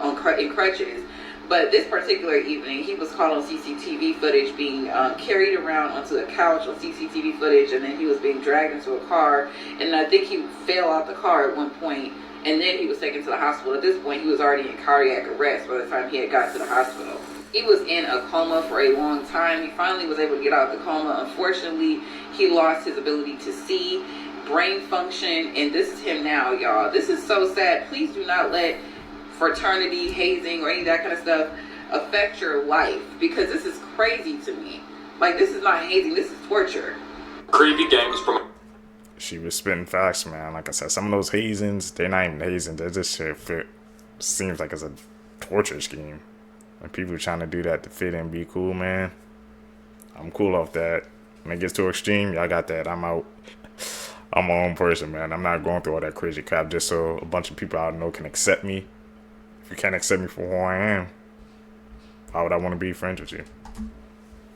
in crutches. But this particular evening, he was caught on CCTV footage being carried around onto a couch on CCTV footage, and then he was being dragged into a car, and I think he fell out the car at one point, and then he was taken to the hospital. At this point, he was already in cardiac arrest by the time he had got to the hospital. He was in a coma for a long time. He finally was able to get out of the coma. Unfortunately, he lost his ability to see, brain function, and this is him now, y'all. This is so sad. Please do not let fraternity, hazing, or any of that kind of stuff affect your life, because this is crazy to me. Like, this is not hazing, this is torture. Creepy games from... She was spitting facts, man. Like I said, some of those hazings, they're not even hazing. They just seems like it's a torture scheme. When people trying to do that to fit and be cool, man, I'm cool off that. When it gets too extreme, y'all got that. I'm out. I'm my own person, man. I'm not going through all that crazy crap just so a bunch of people I know can accept me. If you can't accept me for who I am, why would I want to be friends with you?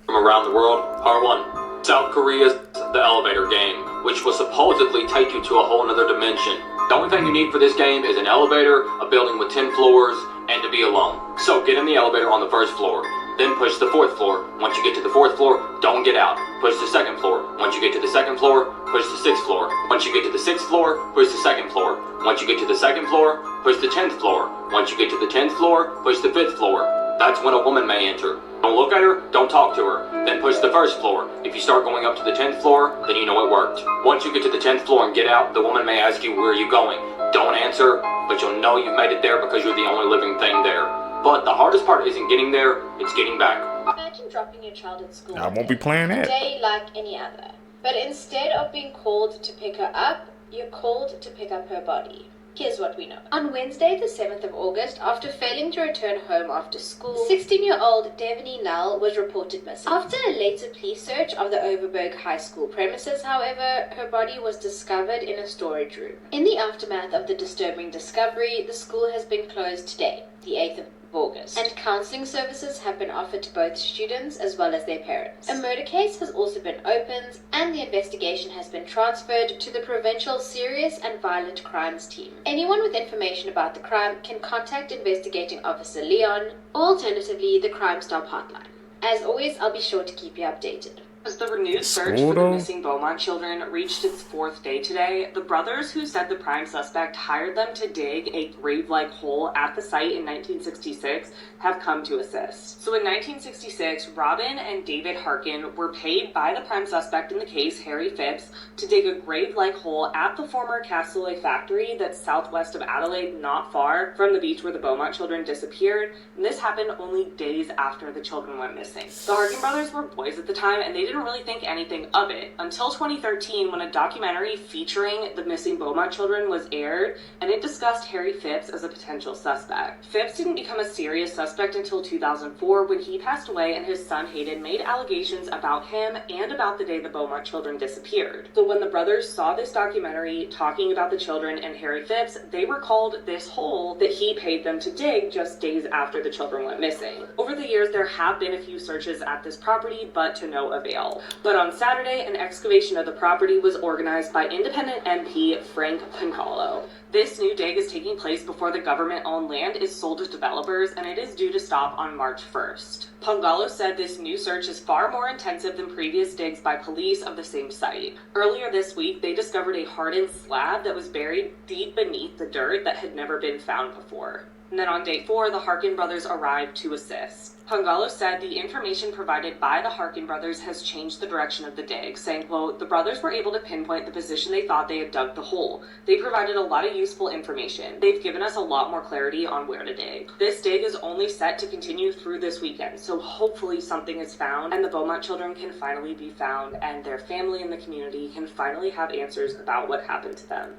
From around the world, Part 1. South Korea's The Elevator Game, which will supposedly take you to a whole nother dimension. The only thing you need for this game is an elevator, a building with 10 floors, and to be alone. So get in the elevator on the 1st floor, then push the 4th floor. Once you get to the 4th floor, don't get out. Push the 2nd floor. Once you get to the 2nd floor, push the 6th floor. Once you get to the 6th floor, push the 2nd floor. Once you get to the 2nd floor, push the 10th floor. Once you get to the 10th floor, push the 5th floor. That's when a woman may enter. Don't look at her, don't talk to her. Then push the 1st floor. If you start going up to the 10th floor, then you know it worked. Once you get to the 10th floor and get out, the woman may ask you, where are you going? Don't answer, but you'll know you've made it there because you're the only living thing there. But the hardest part isn't getting there, it's getting back. Imagine dropping your child at school. I won't be playing that. A day like any other. But instead of being called to pick her up, you're called to pick up her body. Here's what we know. On Wednesday, the 7th of August, after failing to return home after school, 16-year-old Devaney Null was reported missing. After a later police search of the Overberg High School premises, however, her body was discovered in a storage room. In the aftermath of the disturbing discovery, the school has been closed today, the 8th of August, and counseling services have been offered to both students as well as their parents. A murder case has also been opened, and the investigation has been transferred to the Provincial Serious and Violent Crimes Team. Anyone with information about the crime can contact Investigating Officer Leon, or alternatively the Crime Stop hotline. As always, I'll be sure to keep you updated. As the renewed search for the missing Beaumont children reached its 4th day today, the brothers who said the prime suspect hired them to dig a grave-like hole at the site in 1966 have come to assist. So in 1966, Robin and David Harkin were paid by the prime suspect in the case, Harry Phipps, to dig a grave-like hole at the former Castlereagh factory that's southwest of Adelaide, not far from the beach where the Beaumont children disappeared, and this happened only days after the children went missing. The Harkin brothers were boys at the time, and they didn't really think anything of it until 2013 when a documentary featuring the missing Beaumont children was aired, and it discussed Harry Phipps as a potential suspect. Phipps didn't become a serious suspect until 2004 when he passed away and his son Hayden made allegations about him and about the day the Beaumont children disappeared. So when the brothers saw this documentary talking about the children and Harry Phipps, they recalled this hole that he paid them to dig just days after the children went missing. Over the years, there have been a few searches at this property, but to no avail. But on Saturday, an excavation of the property was organized by independent MP Frank Pancallo. This new dig is taking place before the government-owned land is sold to developers, and it is due to stop on March 1st. Pangallo said this new search is far more intensive than previous digs by police of the same site. Earlier this week, they discovered a hardened slab that was buried deep beneath the dirt that had never been found before. And then on day 4, the Harkin brothers arrived to assist. Pangallo said the information provided by the Harkin brothers has changed the direction of the dig, saying, quote, the brothers were able to pinpoint the position they thought they had dug the hole. They provided a lot of useful information. They've given us a lot more clarity on where to dig. This dig is only set to continue through this weekend, so hopefully something is found and the Beaumont children can finally be found and their family and the community can finally have answers about what happened to them.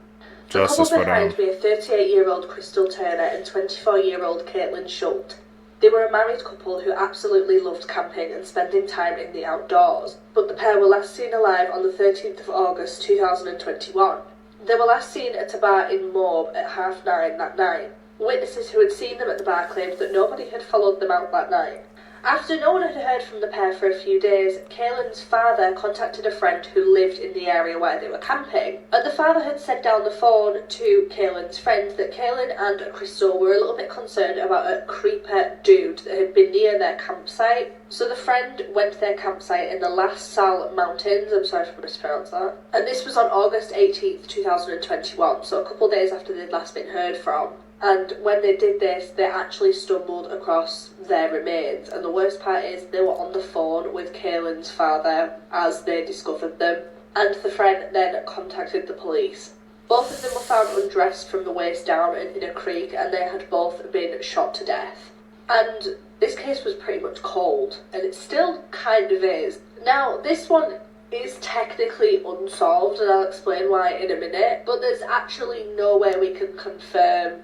Justice for them. Behind me are 38-year-old Crystal Turner and 24-year-old Caitlin Schultz. They were a married couple who absolutely loved camping and spending time in the outdoors, but the pair were last seen alive on the 13th of August 2021. They were last seen at a bar in Morb at 9:30 that night. Witnesses who had seen them at the bar claimed that nobody had followed them out that night. After no one had heard from the pair for a few days, Kaylin's father contacted a friend who lived in the area where they were camping. And the father had said down the phone to Kaylin's friend that Kaylin and Crystal were a little bit concerned about a creeper dude that had been near their campsite. So the friend went to their campsite in the Las Sal Mountains, I'm sorry if I mispronounced that. And this was on August 18th, 2021, so a couple of days after they'd last been heard from. And when they did this, they actually stumbled across their remains. And the worst part is they were on the phone with Kaylin's father as they discovered them. And the friend then contacted the police. Both of them were found undressed from the waist down in a creek, and they had both been shot to death. And this case was pretty much cold, and it still kind of is. Now, this one is technically unsolved, and I'll explain why in a minute, but there's actually no way we can confirm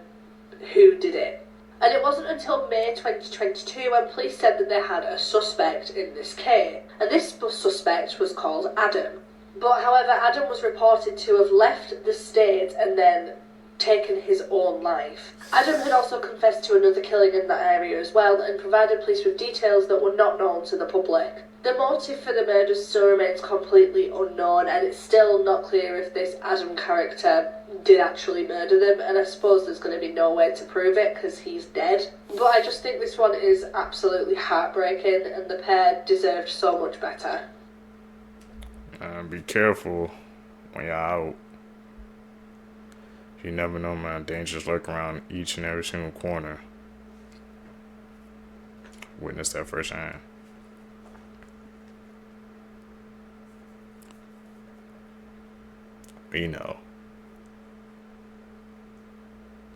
who did it. And it wasn't until May 2022 when police said that they had a suspect in this case. And this suspect was called Adam. But however, Adam was reported to have left the state and then taken his own life. Adam had also confessed to another killing in that area as well and provided police with details that were not known to the public. The motive for the murder still remains completely unknown, and it's still not clear if this Adam character did actually murder them, and I suppose there's going to be no way to prove it because he's dead. But I just think this one is absolutely heartbreaking, and the pair deserved so much better. Be careful when you're out. You never know, man. Dangers lurk around each and every single corner. Witness that firsthand. You know,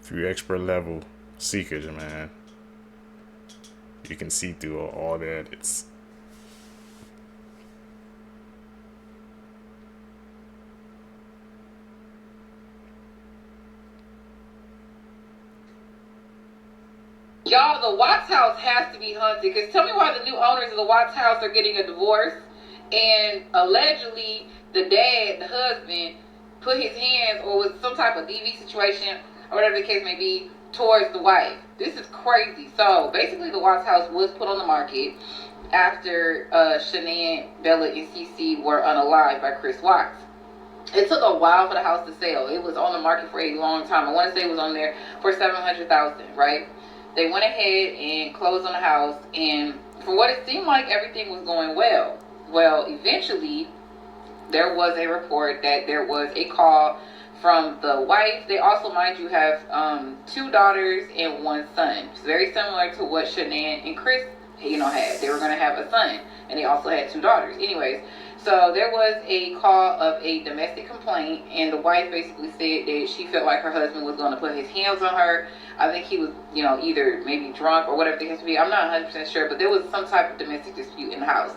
if you're expert level seekers, man, you can see through all that. It's y'all, the Watts house has to be haunted, because tell me why the new owners of the Watts house are getting a divorce, and allegedly the dad, the husband, put his hands, or was some type of DV situation, or whatever the case may be, towards the wife. This is crazy. So basically the Watts house was put on the market after Shanann, Bella, and Cece were unalived by Chris Watts. It took a while for the house to sell. It was on the market for a long time. I want to say it was on there for $700,000, right? They went ahead and closed on the house, and for what it seemed like, everything was going well. Well, eventually there was a report that there was a call from the wife. They also, mind you, have 2 daughters and 1 son. It's very similar to what Shanann and Chris, had. They were going to have a son, and they also had 2 daughters. Anyways, so there was a call of a domestic complaint, and the wife basically said that she felt like her husband was going to put his hands on her. I think he was, either maybe drunk or whatever the case may be. I'm not 100% sure, but there was some type of domestic dispute in the house.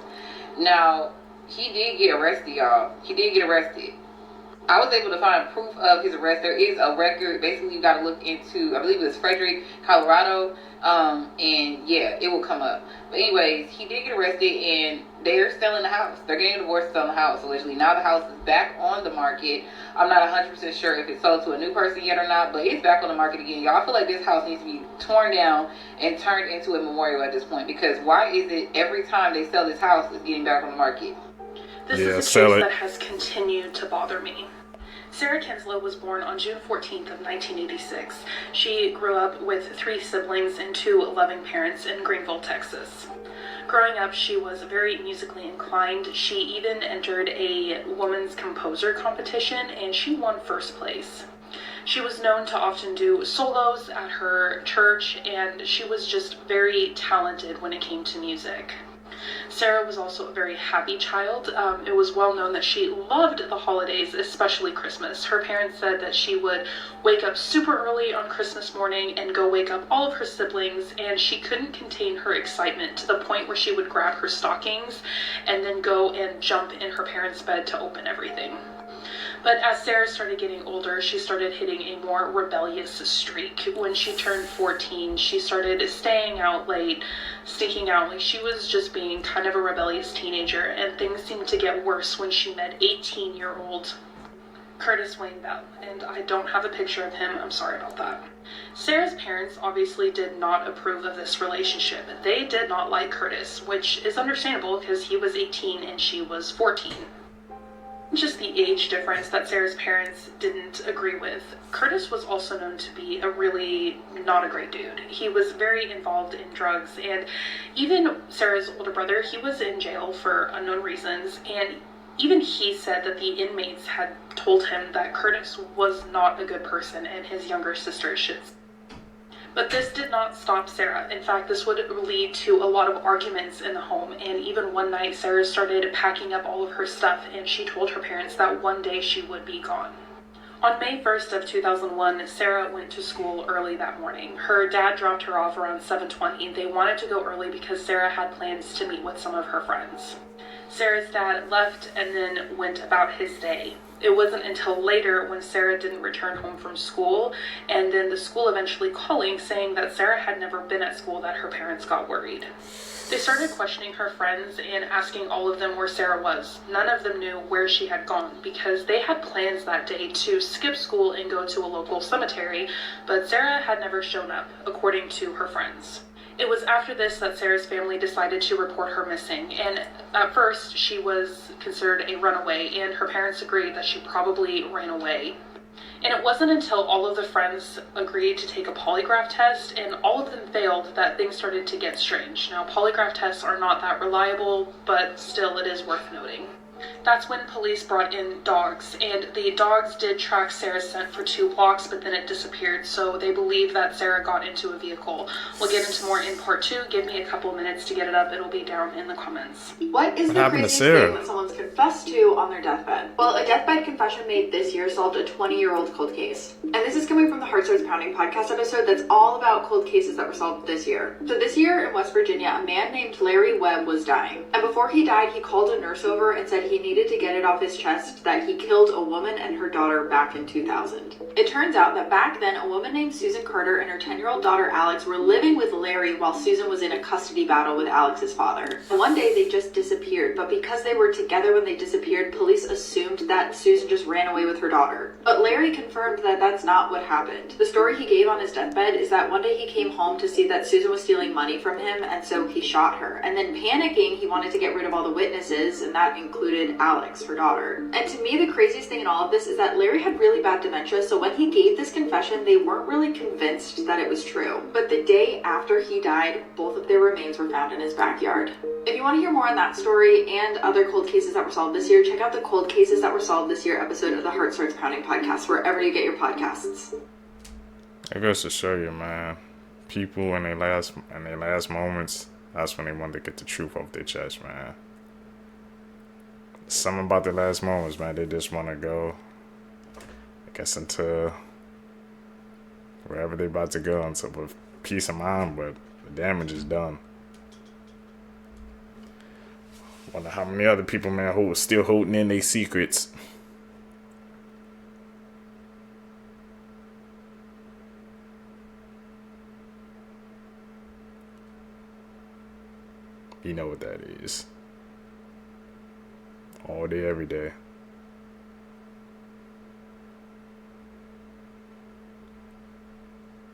Now, he did get arrested, y'all. He did get arrested. I was able to find proof of his arrest. There is a record. Basically, you got to look into, I believe it was Frederick, Colorado. And yeah, it will come up. But anyways, he did get arrested, and they're selling the house. They're getting a divorce, selling the house, allegedly. Now the house is back on the market. I'm not 100% sure if it's sold to a new person yet or not, but it's back on the market again. Y'all, I feel like this house needs to be torn down and turned into a memorial at this point, because why is it every time they sell this house, it's getting back on the market? This is a case that has continued to bother me. Sarah Kinslow was born on June 14th of 1986. She grew up with 3 siblings and 2 loving parents in Greenville, Texas. Growing up, she was very musically inclined. She even entered a women's composer competition, and she won first place. She was known to often do solos at her church, and she was just very talented when it came to music. Sarah was also a very happy child. It was well known that she loved the holidays, especially Christmas. Her parents said that she would wake up super early on Christmas morning and go wake up all of her siblings, and she couldn't contain her excitement to the point where she would grab her stockings and then go and jump in her parents' bed to open everything. But as Sarah started getting older, she started hitting a more rebellious streak. When she turned 14, she started staying out late, sneaking out. Like, she was just being kind of a rebellious teenager, and things seemed to get worse when she met 18-year-old Curtis Wayne Bell, and I don't have a picture of him. I'm sorry about that. Sarah's parents obviously did not approve of this relationship. They did not like Curtis, which is understandable because he was 18 and she was 14. Just the age difference that Sarah's parents didn't agree with. Curtis was also known to be a really not a great dude. He was very involved in drugs, and even Sarah's older brother, he was in jail for unknown reasons, and even he said that the inmates had told him that Curtis was not a good person and his younger sister should. But this did not stop Sarah. In fact, this would lead to a lot of arguments in the home, and even one night Sarah started packing up all of her stuff, and she told her parents that one day she would be gone. On May 1st of 2001, Sarah went to school early that morning. Her dad dropped her off around 7:20. They wanted to go early because Sarah had plans to meet with some of her friends. Sarah's dad left and then went about his day. It wasn't until later when Sarah didn't return home from school, and then the school eventually calling saying that Sarah had never been at school, that her parents got worried. They started questioning her friends and asking all of them where Sarah was. None of them knew where she had gone because they had plans that day to skip school and go to a local cemetery, but Sarah had never shown up, according to her friends. It was after this that Sarah's family decided to report her missing, and at first she was considered a runaway, and her parents agreed that she probably ran away. And it wasn't until all of the friends agreed to take a polygraph test, and all of them failed, that things started to get strange. Now, polygraph tests are not that reliable, but still it is worth noting. That's when police brought in dogs, and the dogs did track Sarah's scent for 2 blocks, but then it disappeared, so they believe that Sarah got into a vehicle. We'll get into more in part 2. Give me a couple minutes to get it up. It'll be down in the comments. What is the craziest thing that someone's confessed to on their deathbed? Well, a deathbed confession made this year solved a 20-year-old cold case. And this is coming from the Heart Starts Pounding podcast episode that's all about cold cases that were solved this year. So this year in West Virginia, a man named Larry Webb was dying. And before he died, he called a nurse over and said he needed to get it off his chest that he killed a woman and her daughter back in 2000. It turns out that back then, a woman named Susan Carter and her 10-year-old daughter Alex were living with Larry while Susan was in a custody battle with Alex's father. And one day they just disappeared, but because they were together when they disappeared, police assumed that Susan just ran away with her daughter. But Larry confirmed that that's not what happened. The story he gave on his deathbed is that one day he came home to see that Susan was stealing money from him, and so he shot her. And then panicking, he wanted to get rid of all the witnesses, and that included Alex, her daughter. And to me, the craziest thing in all of this is that Larry had really bad dementia, so when he gave this confession, they weren't really convinced that it was true. But the day after he died, both of their remains were found in his backyard. If you want to hear more on that story and other cold cases that were solved this year, check out the Cold Cases That Were Solved This Year episode of the Heart Starts Pounding podcast, wherever you get your podcasts. It goes to show you, man, people in their last moments, that's when they want to get the truth off their chest, man. Something about the last moments, man. They just want to go, I guess, into wherever they about to go, into with peace of mind, but the damage is done. Wonder how many other people, man, who are still holding in their secrets. You know what that is. All day, every day.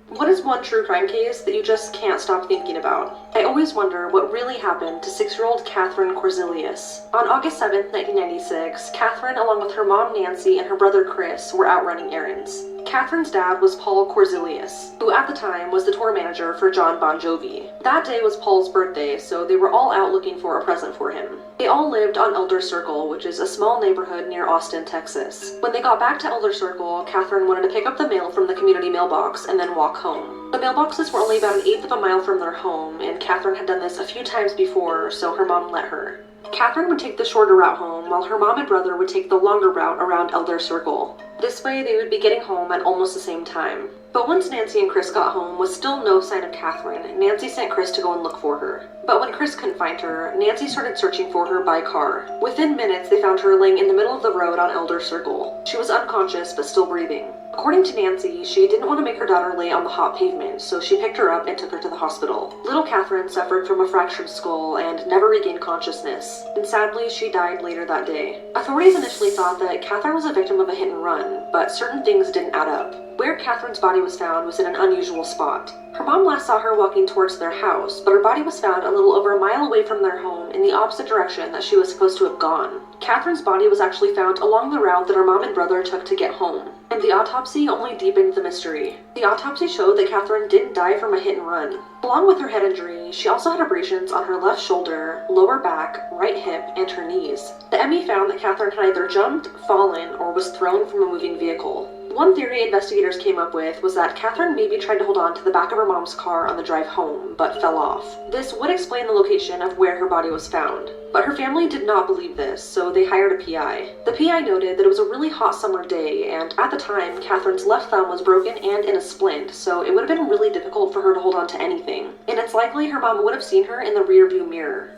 What is one true crime case that you just can't stop thinking about? I always wonder what really happened to 6-year-old Catherine Corzilius. On August 7th, 1996, Catherine, along with her mom Nancy and her brother Chris, were out running errands. Catherine's dad was Paul Corzilius, who at the time was the tour manager for John Bon Jovi. That day was Paul's birthday, so they were all out looking for a present for him. They all lived on Elder Circle, which is a small neighborhood near Austin, Texas. When they got back to Elder Circle, Catherine wanted to pick up the mail from the community mailbox and then walk home. The mailboxes were only about 1/8 of a mile from their home, and Catherine had done this a few times before, so her mom let her. Catherine would take the shorter route home, while her mom and brother would take the longer route around Elder Circle. This way, they would be getting home at almost the same time. But once Nancy and Chris got home, with still no sign of Catherine, Nancy sent Chris to go and look for her. But when Chris couldn't find her, Nancy started searching for her by car. Within minutes, they found her laying in the middle of the road on Elder Circle. She was unconscious, but still breathing. According to Nancy, she didn't want to make her daughter lay on the hot pavement, so she picked her up and took her to the hospital. Little Catherine suffered from a fractured skull and never regained consciousness, and sadly, she died later that day. Authorities initially thought that Catherine was a victim of a hit and run, but certain things didn't add up. Where Catherine's body was found was in an unusual spot. Her mom last saw her walking towards their house, but her body was found a little over a mile away from their home in the opposite direction that she was supposed to have gone. Catherine's body was actually found along the route that her mom and brother took to get home, and the autopsy only deepened the mystery. The autopsy showed that Catherine didn't die from a hit and run. Along with her head injury, she also had abrasions on her left shoulder, lower back, right hip, and her knees. The ME found that Catherine had either jumped, fallen, or was thrown from a moving vehicle. One theory investigators came up with was that Catherine maybe tried to hold on to the back of her mom's car on the drive home, but fell off. This would explain the location of where her body was found. But her family did not believe this, so they hired a PI. The PI noted that it was a really hot summer day, and at the time, Catherine's left thumb was broken and in a splint, so it would have been really difficult for her to hold on to anything. And it's likely her mom would have seen her in the rearview mirror.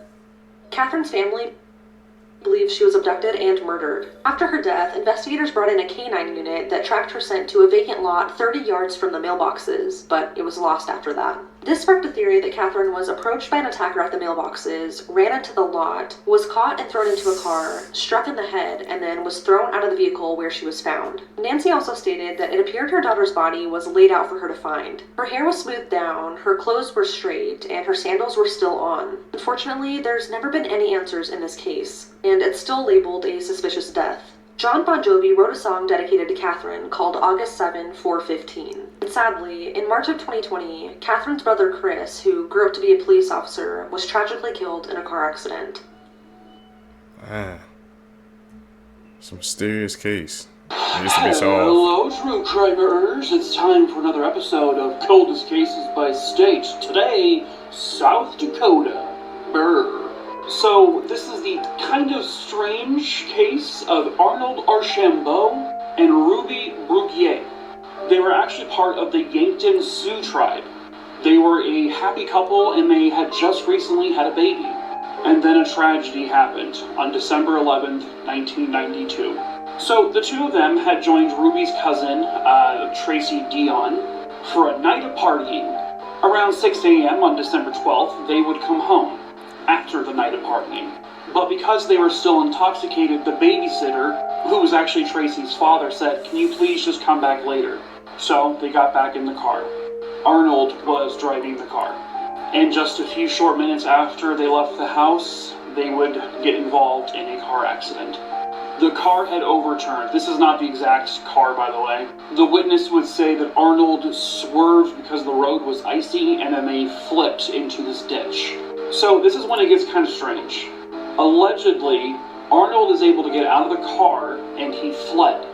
Catherine's family believes she was abducted and murdered. After her death, investigators brought in a canine unit that tracked her scent to a vacant lot 30 yards from the mailboxes, but it was lost after that. This sparked a theory that Catherine was approached by an attacker at the mailboxes, ran into the lot, was caught and thrown into a car, struck in the head, and then was thrown out of the vehicle where she was found. Nancy also stated that it appeared her daughter's body was laid out for her to find. Her hair was smoothed down, her clothes were straight, and her sandals were still on. Unfortunately, there's never been any answers in this case, and it's still labeled a suspicious death. John Bon Jovi wrote a song dedicated to Catherine called August 7, 415. And sadly, in March of 2020, Catherine's brother Chris, who grew up to be a police officer, was tragically killed in a car accident. It's a mysterious case. It used to be solved. Hello, true crimers. It's time for another episode of Coldest Cases by State. Today, South Dakota. Brr. So, this is the kind of strange case of Arnold Archambault and Ruby Bruguier. They were actually part of the Yankton Sioux tribe. They were a happy couple and they had just recently had a baby. And then a tragedy happened on December 11th, 1992. So, the two of them had joined Ruby's cousin, Tracy Dion, for a night of partying. Around 6 a.m. on December 12th, they would come home after the night of partying. But because they were still intoxicated, the babysitter, who was actually Tracy's father, said, "Can you please just come back later?" So they got back in the car. Arnold was driving the car. And just a few short minutes after they left the house, they would get involved in a car accident. The car had overturned. This is not the exact car, by the way. The witness would say that Arnold swerved because the road was icy, and then they flipped into this ditch. So this is when it gets kind of strange. Allegedly, Arnold is able to get out of the car and he fled.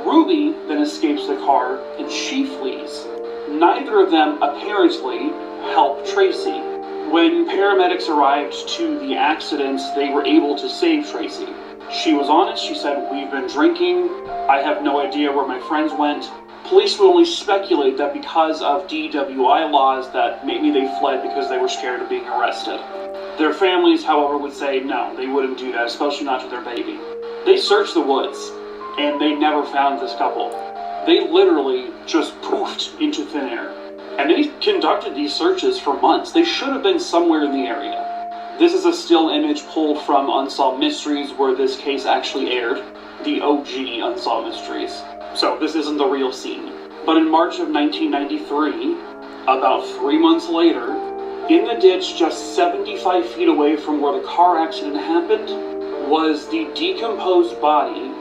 Ruby then escapes the car and she flees. Neither of them apparently help Tracy. When paramedics arrived to the accident, they were able to save Tracy. She was honest. She said, "We've been drinking. I have no idea where my friends went." Police would only speculate that because of DWI laws that maybe they fled because they were scared of being arrested. Their families, however, would say no, they wouldn't do that, especially not to their baby. They searched the woods, and they never found this couple. They literally just poofed into thin air. And they conducted these searches for months. They should have been somewhere in the area. This is a still image pulled from Unsolved Mysteries, where this case actually aired. The OG Unsolved Mysteries. So this isn't the real scene. But in March of 1993, about 3 months later, in the ditch just 75 feet away from where the car accident happened, was the decomposed body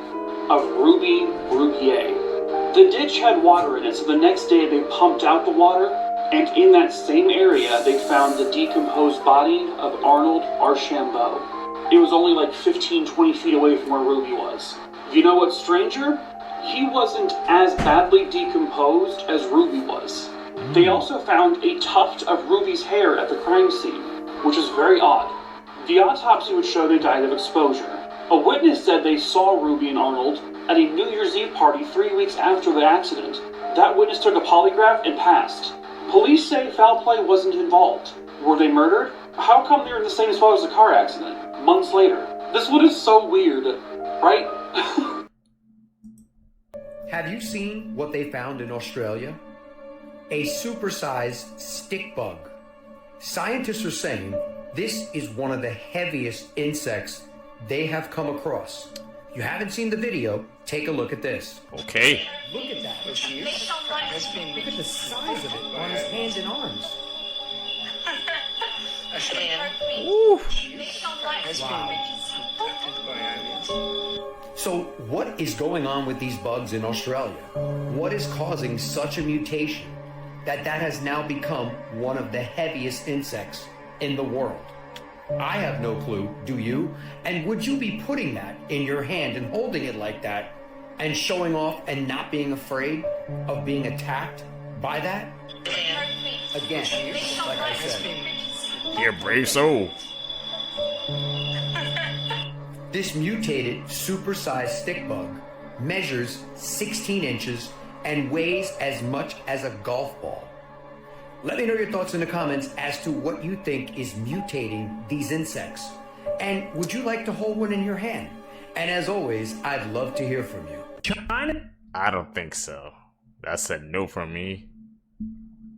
of Ruby Bruguier. The ditch had water in it, so the next day they pumped out the water, and in that same area they found the decomposed body of Arnold Archambault. It was only like 15-20 feet away from where Ruby was. You know what's stranger? He wasn't as badly decomposed as Ruby was. They also found a tuft of Ruby's hair at the crime scene, which is very odd. The autopsy would show they died of exposure. A witness said they saw Ruby and Arnold at a New Year's Eve party 3 weeks after the accident. That witness took a polygraph and passed. Police say foul play wasn't involved. Were they murdered? How come they're in the same spot as a car accident, months later? This one is so weird, right? Have you seen what they found in Australia? A supersized stick bug. Scientists are saying this is one of the heaviest insects they have come across. If you haven't seen the video, take a look at this. Okay. Look at that, Bashir. Look at the size of it on his hands and arms. Wow. So what is going on with these bugs in Australia? What is causing such a mutation that has now become one of the heaviest insects in the world? I have no clue, do you? And would you be putting that in your hand and holding it like that and showing off and not being afraid of being attacked by that? Again, like I said. You're a brave soul. This mutated, supersized stick bug measures 16 inches and weighs as much as a golf ball. Let me know your thoughts in the comments as to what you think is mutating these insects. And would you like to hold one in your hand? And as always, I'd love to hear from you. China? I don't think so. That's a no from me.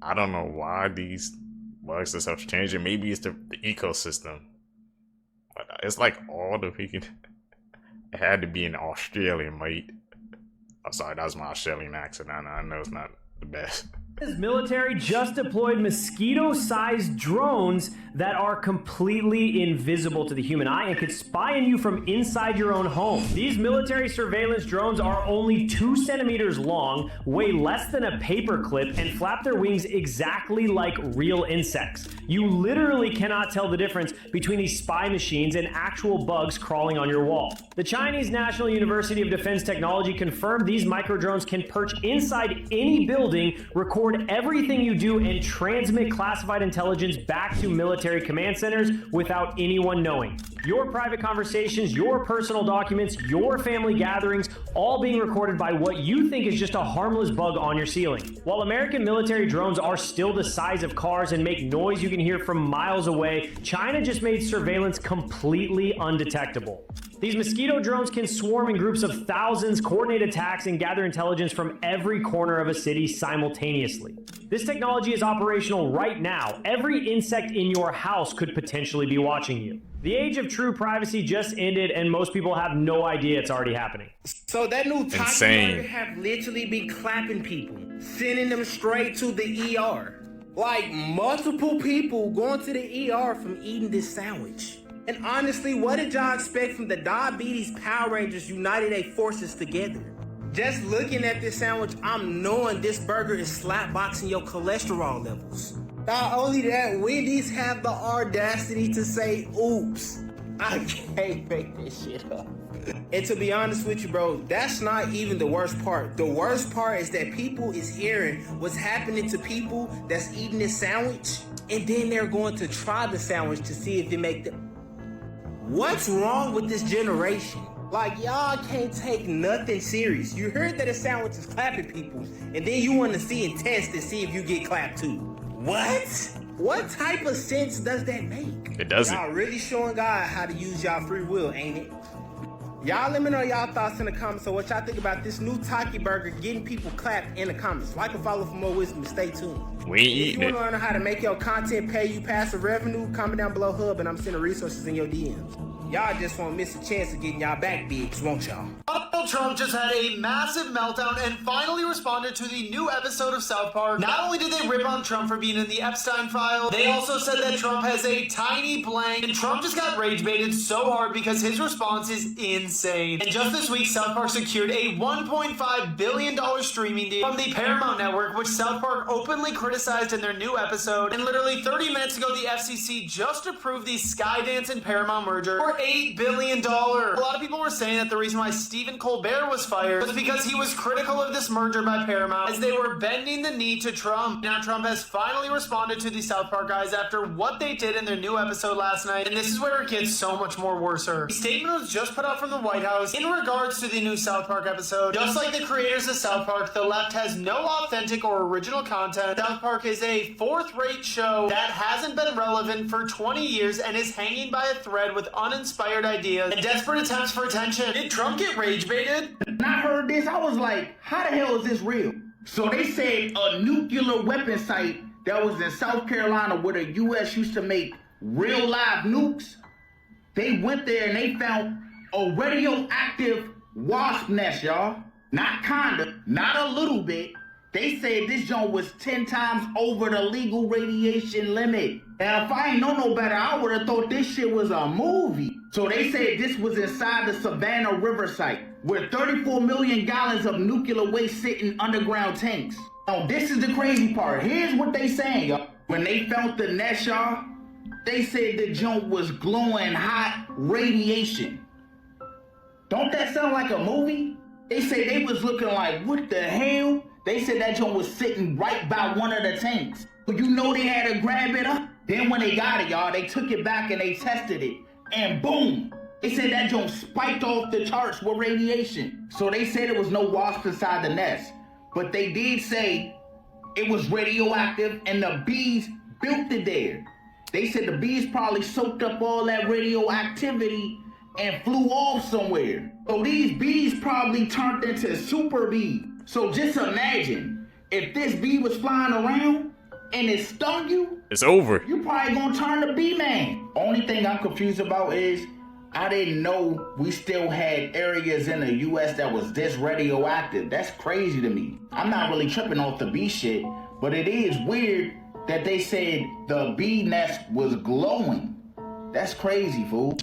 I don't know why these bugs and stuff's changing. Maybe it's the ecosystem. But it's like all the freaking... It had to be an Australian, mate. I'm sorry, that was my Australian accent. I know it's not the best. His military just deployed mosquito-sized drones that are completely invisible to the human eye and could spy on you from inside your own home. These military surveillance drones are only 2 centimeters long, weigh less than a paperclip, and flap their wings exactly like real insects. You literally cannot tell the difference between these spy machines and actual bugs crawling on your wall. The Chinese National University of Defense Technology confirmed these microdrones can perch inside any building, record everything you do, and transmit classified intelligence back to military command centers without anyone knowing. Your private conversations, your personal documents, your family gatherings, all being recorded by what you think is just a harmless bug on your ceiling. While American military drones are still the size of cars and make noise you can hear from miles away, China just made surveillance completely undetectable. These mosquito drones can swarm in groups of thousands, coordinate attacks, and gather intelligence from every corner of a city simultaneously. This technology is operational right now. Every insect in your house could potentially be watching you. The age of true privacy just ended, and most people have no idea it's already happening. So that new Insane. Taki have literally been clapping people, sending them straight to the ER. Like multiple people going to the ER from eating this sandwich. And honestly, what did y'all expect from the Diabetes Power Rangers united their forces together? Just looking at this sandwich, I'm knowing this burger is slapboxing your cholesterol levels. Not only that, Wendy's have the audacity to say, oops. I can't make this shit up. And to be honest with you, bro, that's not even the worst part. The worst part is that people is hearing what's happening to people that's eating this sandwich, and then they're going to try the sandwich to see if it make them... What's wrong with this generation? Like, y'all can't take nothing serious. You heard that a sandwich is clapping people, and then you want to see and test to see if you get clapped too. What? What type of sense does that make? It doesn't. Y'all really showing God how to use y'all free will, ain't it? Y'all let me know y'all thoughts in the comments on what y'all think about this new Taki burger getting people clapped in the comments. Like and follow for more wisdom and stay tuned. We ain't If eating you it. want to learn how to make your content pay you passive revenue, comment down below hub and I'm sending resources in your DMs. Y'all just won't miss a chance of getting y'all back bigs, won't y'all? Donald Trump just had a massive meltdown and finally responded to the new episode of South Park. Not only did they rip on Trump for being in the Epstein file, they also said that Trump has a tiny blank, and Trump just got rage baited so hard because his response is insane. And just this week, South Park secured a $1.5 billion streaming deal from the Paramount Network, which South Park openly criticized in their new episode. And literally 30 minutes ago, the FCC just approved the Skydance and Paramount merger for $8 billion. A lot of people were saying that the reason why Stephen Colbert Colbert was fired was because he was critical of this merger by Paramount as they were bending the knee to Trump. Now Trump has finally responded to the South Park guys after what they did in their new episode last night, and this is where it gets so much more worser. The statement was just put out from the White House in regards to the new South Park episode. Just like the creators of South Park, the left has no authentic or original content. South Park is a fourth-rate show that hasn't been relevant for 20 years and is hanging by a thread with uninspired ideas and desperate attempts for attention. Did Trump get rage baited? When I heard this, I was like, how the hell is this real? So they said a nuclear weapon site that was in South Carolina where the U.S. used to make real live nukes, they went there and they found a radioactive wasp nest, y'all. Not kinda, not a little bit. They said this joint was 10 times over the legal radiation limit. And if I ain't know no better, I would have thought this shit was a movie. So they said this was inside the Savannah River site, where 34 million gallons of nuclear waste sit in underground tanks. Now this is the crazy part. Here's what they saying, y'all. When they found the nest, y'all, they said the joint was glowing hot radiation. Don't that sound like a movie? They said they was looking like, what the hell? They said that joint was sitting right by one of the tanks. But you know they had to grab it up. Then when they got it, y'all, they took it back and they tested it. And boom! They said that joint spiked off the charts with radiation. So they said there was no wasp inside the nest. But they did say it was radioactive and the bees built it there. They said the bees probably soaked up all that radioactivity and flew off somewhere. So these bees probably turned into super bees. So just imagine, if this bee was flying around and it stung you, it's over. You probably gonna turn to bee man. Only thing I'm confused about is I didn't know we still had areas in the US that was this radioactive. That's crazy to me. I'm not really tripping off the bee shit, but it is weird that they said the bee nest was glowing. That's crazy, fool.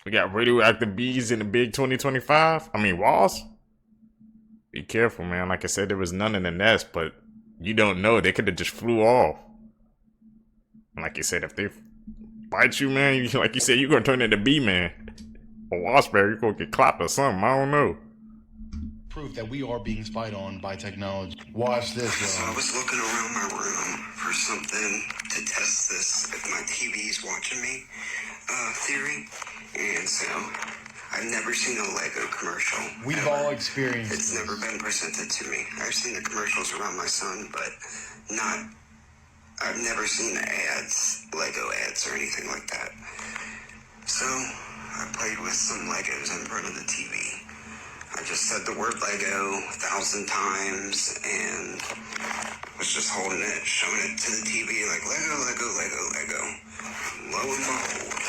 We got radioactive bees in the big 2025. I mean, wasps. Be careful, man. Like I said, there was none in the nest, but you don't know. They could have just flew off. And like you said, if they bite you, man, like you said, you're going to turn into bee-man. Or wasp bear, you're going to get clapped or something. I don't know. Proof that we are being spied on by technology. Watch this, y'all. So I was looking around my room for something to test this if my TV's watching me theory. And so I've never seen a Lego commercial. We've all experienced It's never been presented to me. I've seen the commercials around my son, but I've never seen ads, Lego ads or anything like that. So I played with some Legos in front of the TV. I just said the word Lego 1,000 times and was just holding it, showing it to the TV like Lego, Lego, Lego, Lego. Lo and behold,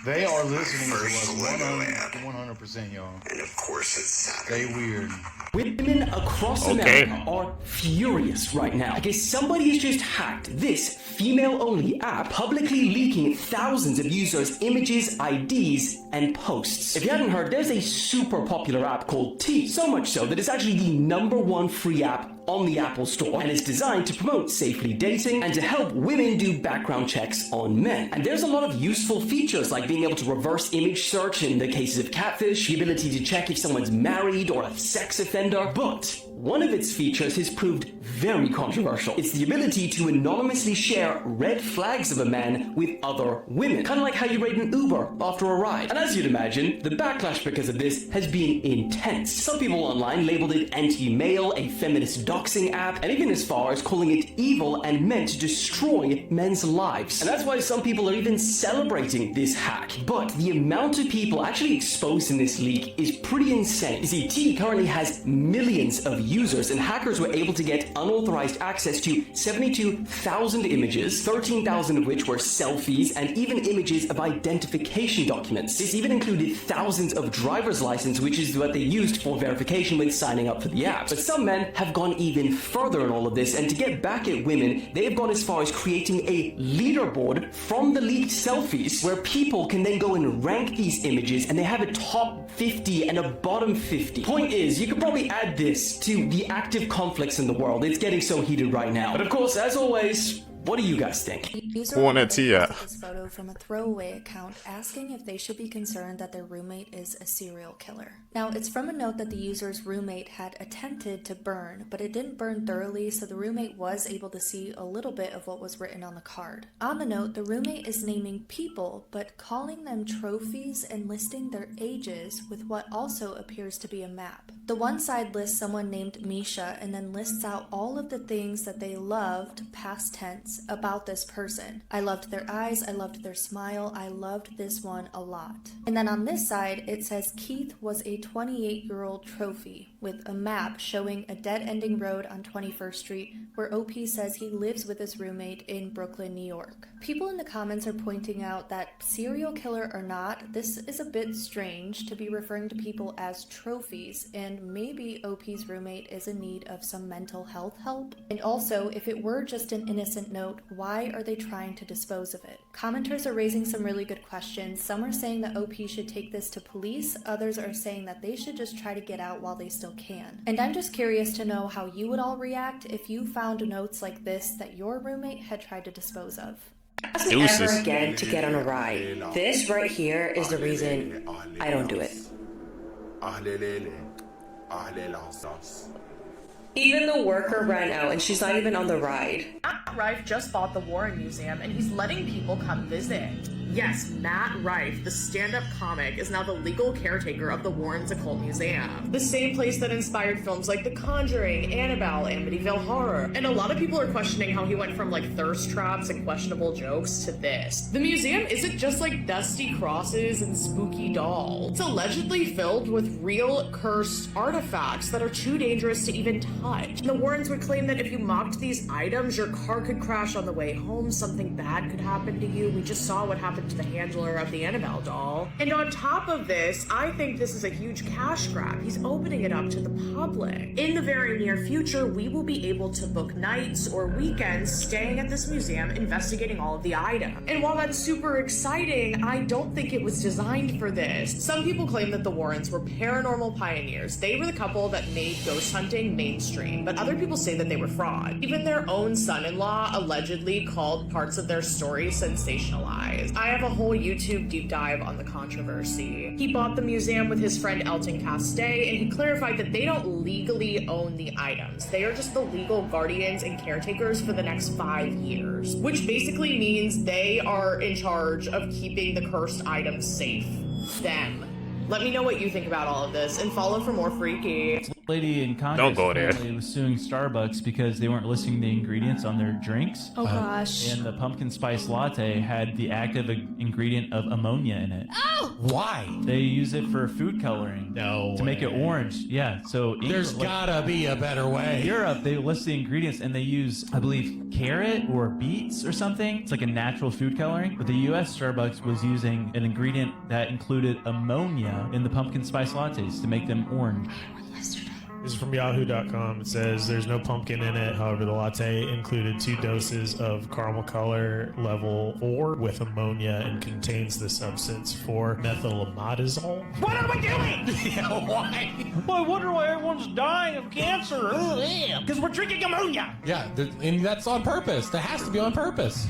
they are listening to first us Lego ad. 100%, y'all. And of course it's Saturn. Stay weird. Women across America are furious right now because somebody has just hacked this female-only app, publicly leaking thousands of users' images, IDs, and posts. If you hadn't heard, there's a super popular app called T, so much so that it's actually the #1 free app on the Apple Store, and it's designed to promote safely dating and to help women do background checks on men. And there's a lot of useful features like being able to reverse image search in the cases of catfish, the ability to check if someone's married or a sex offender, but one of its features has proved very controversial. It's the ability to anonymously share red flags of a man with other women, kind of like how you rate an Uber after a ride. And as you'd imagine, the backlash because of this has been intense. Some people online labeled it anti-male, a feminist doxing app, and even as far as calling it evil and meant to destroy men's lives. And that's why some people are even celebrating this hack. But the amount of people actually exposed in this leak is pretty insane. You see, T currently has millions of users, and hackers were able to get unauthorized access to 72,000 images, 13,000 of which were selfies, and even images of identification documents. This even included thousands of driver's license, which is what they used for verification when signing up for the app. But some men have gone even further in all of this, and to get back at women, they have gone as far as creating a leaderboard from the leaked selfies, where people can then go and rank these images, and they have a top 50 and a bottom 50. Point is, you could probably add this to the active conflicts in the world. It's getting so heated right now. But of course, as always, what do you guys think? User Who on that tea at? posted this photo from a throwaway account asking if they should be concerned that their roommate is a serial killer. Now, it's from a note that the user's roommate had attempted to burn, but it didn't burn thoroughly, so the roommate was able to see a little bit of what was written on the card. On the note, the roommate is naming people, but calling them trophies and listing their ages with what also appears to be a map. The one side lists someone named Misha and then lists out all of the things that they loved, past tense, about this person. I loved their eyes, I loved their smile, I loved this one a lot. And then on this side, it says Keith was a 28-year-old trophy with a map showing a dead-ending road on 21st Street where OP says he lives with his roommate in Brooklyn, New York. People in the comments are pointing out that serial killer or not, this is a bit strange to be referring to people as trophies, and maybe OP's roommate is in need of some mental health help. And also, if it were just an innocent note, why are they trying to dispose of it? Commenters are raising some really good questions. Some are saying that OP should take this to police, others are saying that they should just try to get out while they still can. And I'm just curious to know how you would all react if you found notes like this that your roommate had tried to dispose of. Ask me ever again to get on a ride. This right here is the reason I don't do it. Even the worker ran out and she's not even on the ride. Matt Rife just bought the Warren Museum and he's letting people come visit. Yes, Matt Rife, the stand-up comic, is now the legal caretaker of the Warren's Occult Museum. The same place that inspired films like The Conjuring, Annabelle, Amityville Horror. And a lot of people are questioning how he went from like thirst traps and questionable jokes to this. The museum isn't just like dusty crosses and spooky dolls. It's allegedly filled with real cursed artifacts that are too dangerous to even touch. And the Warrens would claim that if you mocked these items, your car could crash on the way home, something bad could happen to you. We just saw what happened to the handler of the Annabelle doll. And on top of this, I think this is a huge cash grab. He's opening it up to the public. In the very near future, we will be able to book nights or weekends staying at this museum, investigating all of the items. And while that's super exciting, I don't think it was designed for this. Some people claim that the Warrens were paranormal pioneers. They were the couple that made ghost hunting mainstream, but other people say that they were fraud. Even their own son-in-law allegedly called parts of their story sensationalized. I have a whole YouTube deep dive on the controversy. He bought the museum with his friend Elton Castay, and he clarified that they don't legally own the items. They are just the legal guardians and caretakers for the next 5 years, which basically means they are in charge of keeping the cursed items safe. Them. Let me know what you think about all of this, and follow for more freaky. Lady in Congress was suing Starbucks because they weren't listing the ingredients on their drinks. Oh gosh. And the pumpkin spice latte had the active ingredient of ammonia in it. Oh! Why? They use it for food coloring. No. To make it orange. Yeah. So There's gotta be a better way. In Europe, they list the ingredients and they use, I believe, carrot or beets or something. It's like a natural food coloring. But the U.S. Starbucks was using an ingredient that included ammonia in the pumpkin spice lattes to make them orange. This is from yahoo.com. It says there's no pumpkin in it. However, the latte included 2 doses of caramel color level 4 with ammonia and contains the substance 4-methylamidazole. What am I doing? Yeah, why? Well, I wonder why everyone's dying of cancer. Because we're drinking ammonia. Yeah, and that's on purpose. That has to be on purpose.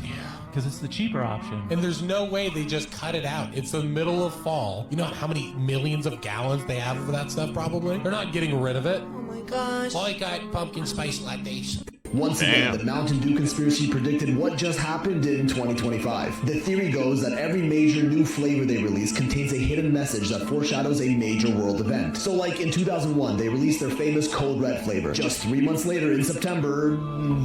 Because it's the cheaper option. And there's no way they just cut it out. It's the middle of fall. You know how many millions of gallons they have of that stuff, probably? They're not getting rid of it. Oh my gosh. I got pumpkin spice lattes. Once again, the Mountain Dew conspiracy predicted what just happened in 2025. The theory goes that every major new flavor they release contains a hidden message that foreshadows a major world event. So like in 2001, they released their famous Code Red flavor. Just 3 months later in September,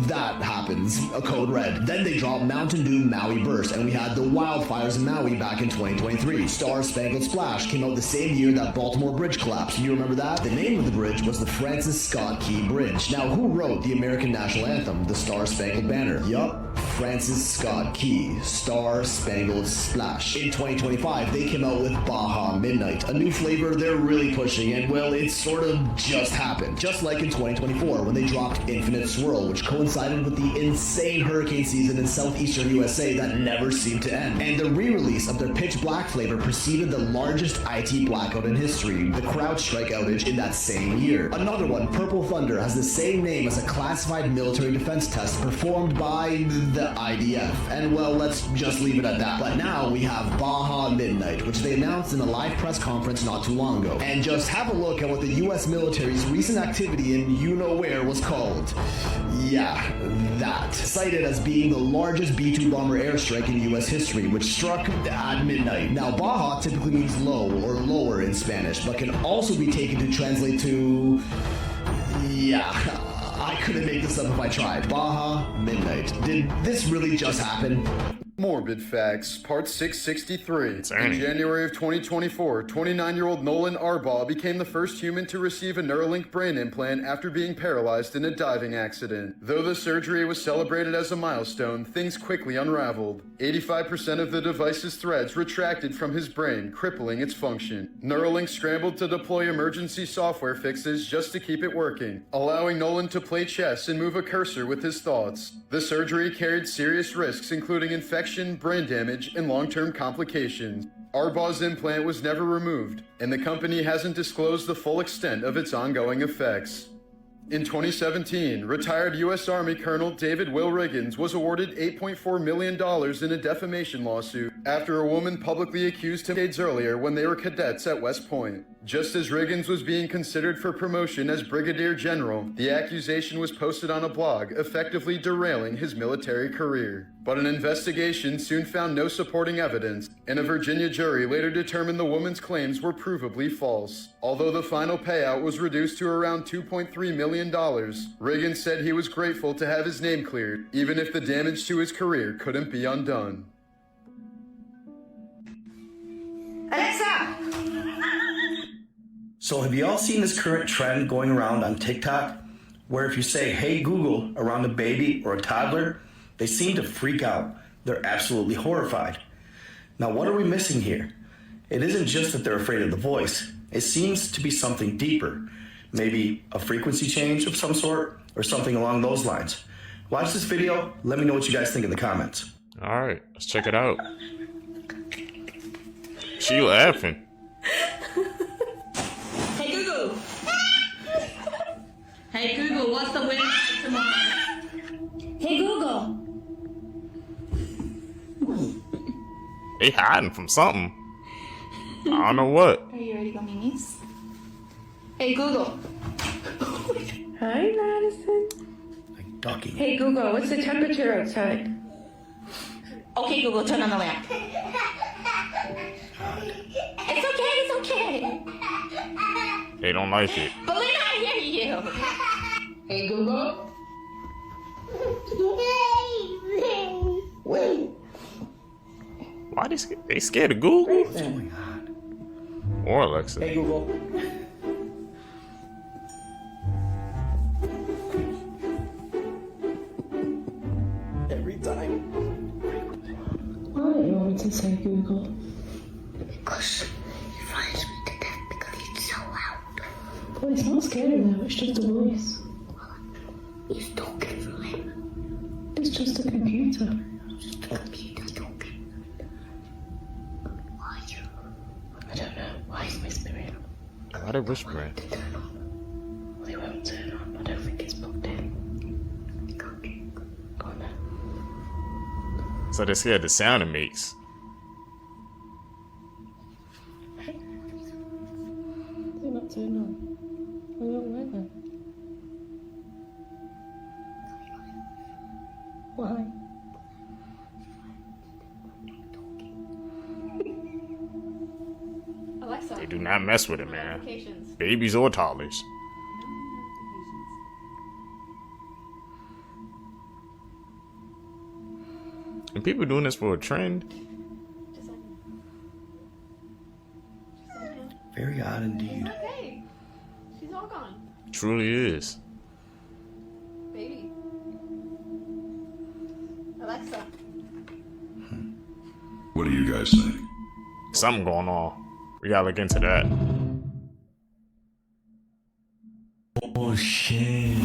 that happens, a Code Red. Then they dropped Mountain Dew Maui Burst, and we had the wildfires in Maui back in 2023. Star Spangled Splash came out the same year that Baltimore Bridge collapsed. You remember that? The name of the bridge was the Francis Scott Key Bridge. Now, who wrote the American National Anthem, the Star Spangled Banner? Yup, Francis Scott Key, Star Spangled Splash. In 2025, they came out with Baja Midnight, a new flavor they're really pushing, and well, it sort of just happened. Just like in 2024, when they dropped Infinite Swirl, which coincided with the insane hurricane season in southeastern USA that never seemed to end. And the re-release of their Pitch Black flavor preceded the largest IT blackout in history, the CrowdStrike outage in that same year. Another one, Purple Thunder, has the same name as a classified military defense test performed by the but IDF. And well, let's just leave it at that. But now we have Baja Midnight, which they announced in a live press conference not too long ago. And just have a look at what the US military's recent activity in you-know-where was called. Yeah, that. Cited as being the largest B-2 bomber airstrike in US history, which struck at midnight. Now, Baja typically means low or lower in Spanish, but can also be taken to translate to... yeah, I couldn't make this up if I tried. Baja Midnight. Did this really just happen? Morbid Facts, Part 663. In Ernie. January of 2024, 29-year-old Nolan Arbaugh became the first human to receive a Neuralink brain implant after being paralyzed in a diving accident. Though the surgery was celebrated as a milestone, things quickly unraveled. 85% of the device's threads retracted from his brain, crippling its function. Neuralink scrambled to deploy emergency software fixes just to keep it working, allowing Nolan to play chess and move a cursor with his thoughts. The surgery carried serious risks, including infection, brain damage, and long-term complications. Arbaugh's implant was never removed, and the company hasn't disclosed the full extent of its ongoing effects. In 2017, retired U.S. Army Colonel David Will Riggins was awarded $8.4 million in a defamation lawsuit after a woman publicly accused him decades earlier when they were cadets at West Point. Just as Riggins was being considered for promotion as Brigadier General, the accusation was posted on a blog, effectively derailing his military career. But an investigation soon found no supporting evidence, and a Virginia jury later determined the woman's claims were provably false. Although the final payout was reduced to around $2.3 million, Riggins said he was grateful to have his name cleared, even if the damage to his career couldn't be undone. Alexa! So have you all seen this current trend going around on TikTok, where if you say, "Hey Google," around a baby or a toddler, they seem to freak out. They're absolutely horrified. Now, what are we missing here? It isn't just that they're afraid of the voice. It seems to be something deeper. Maybe a frequency change of some sort, or something along those lines. Watch this video. Let me know what you guys think in the comments. All right, let's check it out. She laughing. Hey Google! Hey Google, what's the weather like tomorrow? Hey Google! They hiding from something. I don't know what. Are you ready to go memes? Hey Google! Hi Madison. Ducky. Hey Google, what's the temperature outside? Okay Google, turn on the lamp. It's okay, it's okay. They don't like it. But we're not hear you. Hey Google. Wait. Why they scared of Google? What's going on? Or Alexa. Hey Google. Every time. Why don't you want me to say Google? Because he frightens me to death because he's so loud. But it's not scary though, it's just a voice. He's talking for him. It's just a computer. Just a computer talking. Why? I don't know. Why is whispering? Why they whispering? Well, they won't turn on. I don't think it's plugged in. Go on now. So they're scared of the sound it makes. They're not turned on. I don't like that. Why? Alexa. They do not mess with it, man. Babies or toddlers. And people doing this for a trend. Very odd indeed. Okay. She's all gone. Truly is. Baby. Alexa. What do you guys think? Something going on. We gotta look into that. Oh shit.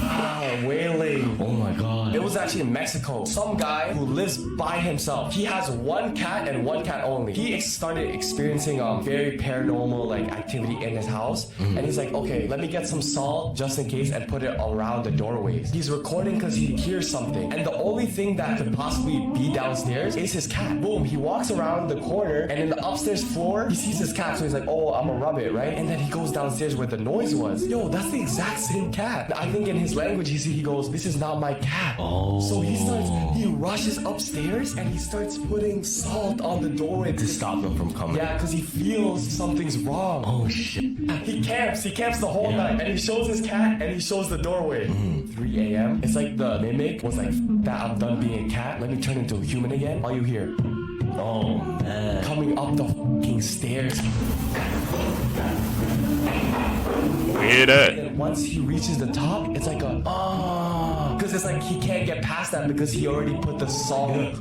Ah, wailing. Oh my god. It was actually in Mexico. Some guy who lives by himself. He has one cat and one cat only. He started experiencing very paranormal like activity in his house. And he's like, okay, let me get some salt just in case and put it around the doorways. He's recording because he hears something. And the only thing that could possibly be downstairs is his cat. Boom, he walks around the corner and in the upstairs floor, he sees his cat. So he's like, oh, I'm gonna rub it, right? And then he goes downstairs where the noise was. Yo, that's the exact same cat. I think in his language, he goes, this is not my cat. Oh. So he rushes upstairs and he starts putting salt on the doorway to stop him from coming. Yeah, because he feels something's wrong. Oh shit. He camps the whole night and he shows his cat and he shows the doorway. 3 a.m. It's like the mimic was like, that I'm done being a cat. Let me turn into a human again. All you hear. Oh man. Coming up the fucking stairs. Hear that? And then once he reaches the top, it's like a because it's like he can't get past that because he already put the salt.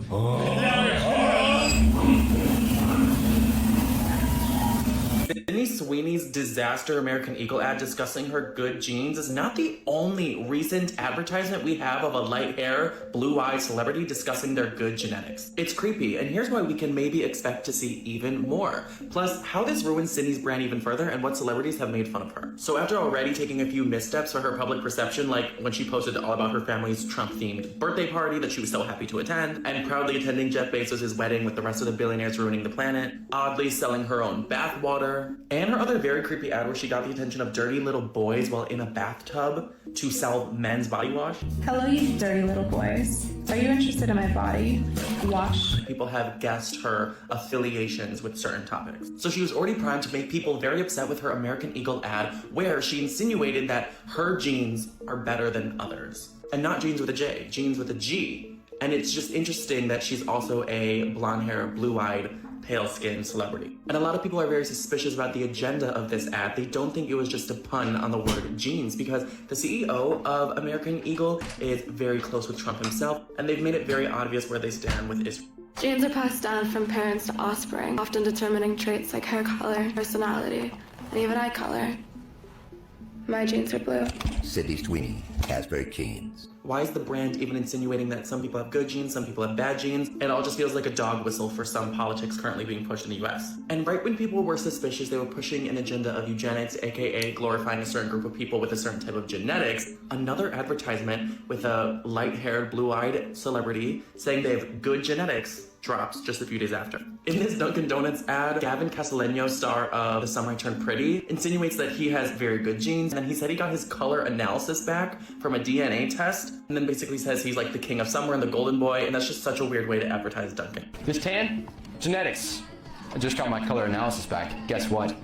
Sydney Sweeney's disaster American Eagle ad discussing her good genes is not the only recent advertisement we have of a light hair, blue-eyed celebrity discussing their good genetics. It's creepy, and here's why we can maybe expect to see even more. Plus, how this ruins Sydney's brand even further and what celebrities have made fun of her. So after already taking a few missteps for her public perception, like when she posted all about her family's Trump-themed birthday party that she was so happy to attend, and proudly attending Jeff Bezos' wedding with the rest of the billionaires ruining the planet, oddly selling her own bathwater, and her other very creepy ad where she got the attention of dirty little boys while in a bathtub to sell men's body wash. Hello, you dirty little boys. Are you interested in my body wash? People have guessed her affiliations with certain topics. So she was already primed to make people very upset with her American Eagle ad where she insinuated that her genes are better than others. And not genes with a J, genes with a G. And it's just interesting that she's also a blonde hair, blue-eyed, pale-skinned celebrity. And a lot of people are very suspicious about the agenda of this ad. They don't think it was just a pun on the word genes because the CEO of American Eagle is very close with Trump himself, and they've made it very obvious where they stand with Israel. Genes are passed down from parents to offspring, often determining traits like hair color, personality, and even eye color. My genes are blue. Sydney Sweeney has very genes. Why is the brand even insinuating that some people have good genes, some people have bad genes? It all just feels like a dog whistle for some politics currently being pushed in the US. And right when people were suspicious, they were pushing an agenda of eugenics, aka glorifying a certain group of people with a certain type of genetics, another advertisement with a light-haired, blue-eyed celebrity saying they have good genetics drops just a few days after. In this Dunkin' Donuts ad, Gavin Castellano, star of The Summer I Turned Pretty, insinuates that he has very good genes, and he said he got his color analysis back from a DNA test, and then basically says he's like the king of summer and the golden boy, and that's just such a weird way to advertise Dunkin'. This tan? Genetics. I just got my color analysis back. Guess what?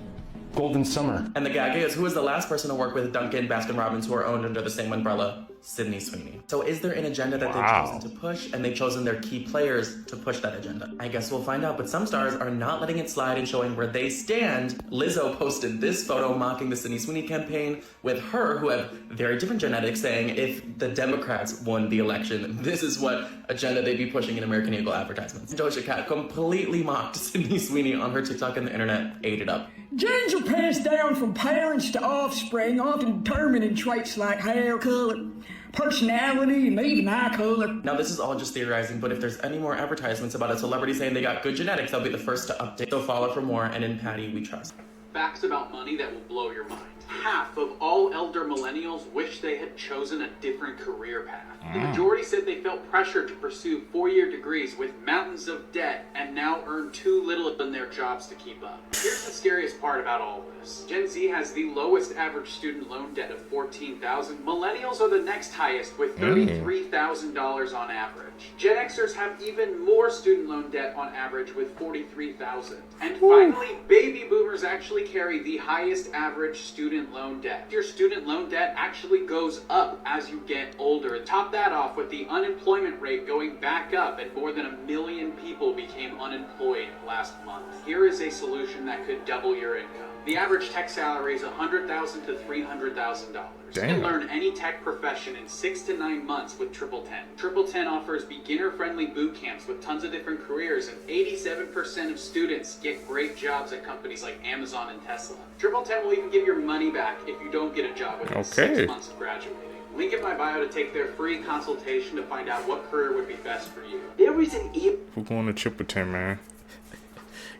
Golden summer. And the gag is, who is the last person to work with Dunkin', Baskin-Robbins, who are owned under the same umbrella? Sydney Sweeney. So is there an agenda that they've chosen to push, and they've chosen their key players to push that agenda? I guess we'll find out, but some stars are not letting it slide and showing where they stand. Lizzo posted this photo mocking the Sydney Sweeney campaign with her, who have very different genetics, saying if the Democrats won the election, this is what agenda they'd be pushing in American Eagle advertisements. Doja Cat completely mocked Sydney Sweeney on her TikTok and the internet, ate it up. Genes are passed down from parents to offspring, often determining traits like hair color, personality, and even eye color. Now, this is all just theorizing, but if there's any more advertisements about a celebrity saying they got good genetics, I'll be the first to update. So follow for more, and in Patty, we trust. Facts about money that will blow your mind. Half of all elder millennials wish they had chosen a different career path. The majority said they felt pressure to pursue 4-year degrees with mountains of debt and now earn too little in their jobs to keep up. Here's the scariest part about all this. Gen Z has the lowest average student loan debt of $14,000. Millennials are the next highest with $33,000 on average. Gen Xers have even more student loan debt on average with $43,000. And finally, baby boomers actually carry the highest average student loan debt. Your student loan debt actually goes up as you get older. Top that off with the unemployment rate going back up, and more than 1 million people became unemployed last month. Here is a solution that could double your income. The average tech salary is $100,000 to $300,000. You can learn any tech profession in 6 to 9 months with Triple 10. Triple 10 offers beginner-friendly boot camps with tons of different careers, and 87% of students get great jobs at companies like Amazon and Tesla. Triple 10 will even give your money back if you don't get a job within 6 months of graduating. Link in my bio to take their free consultation to find out what career would be best for you. There is an Who going to Chipperton, man?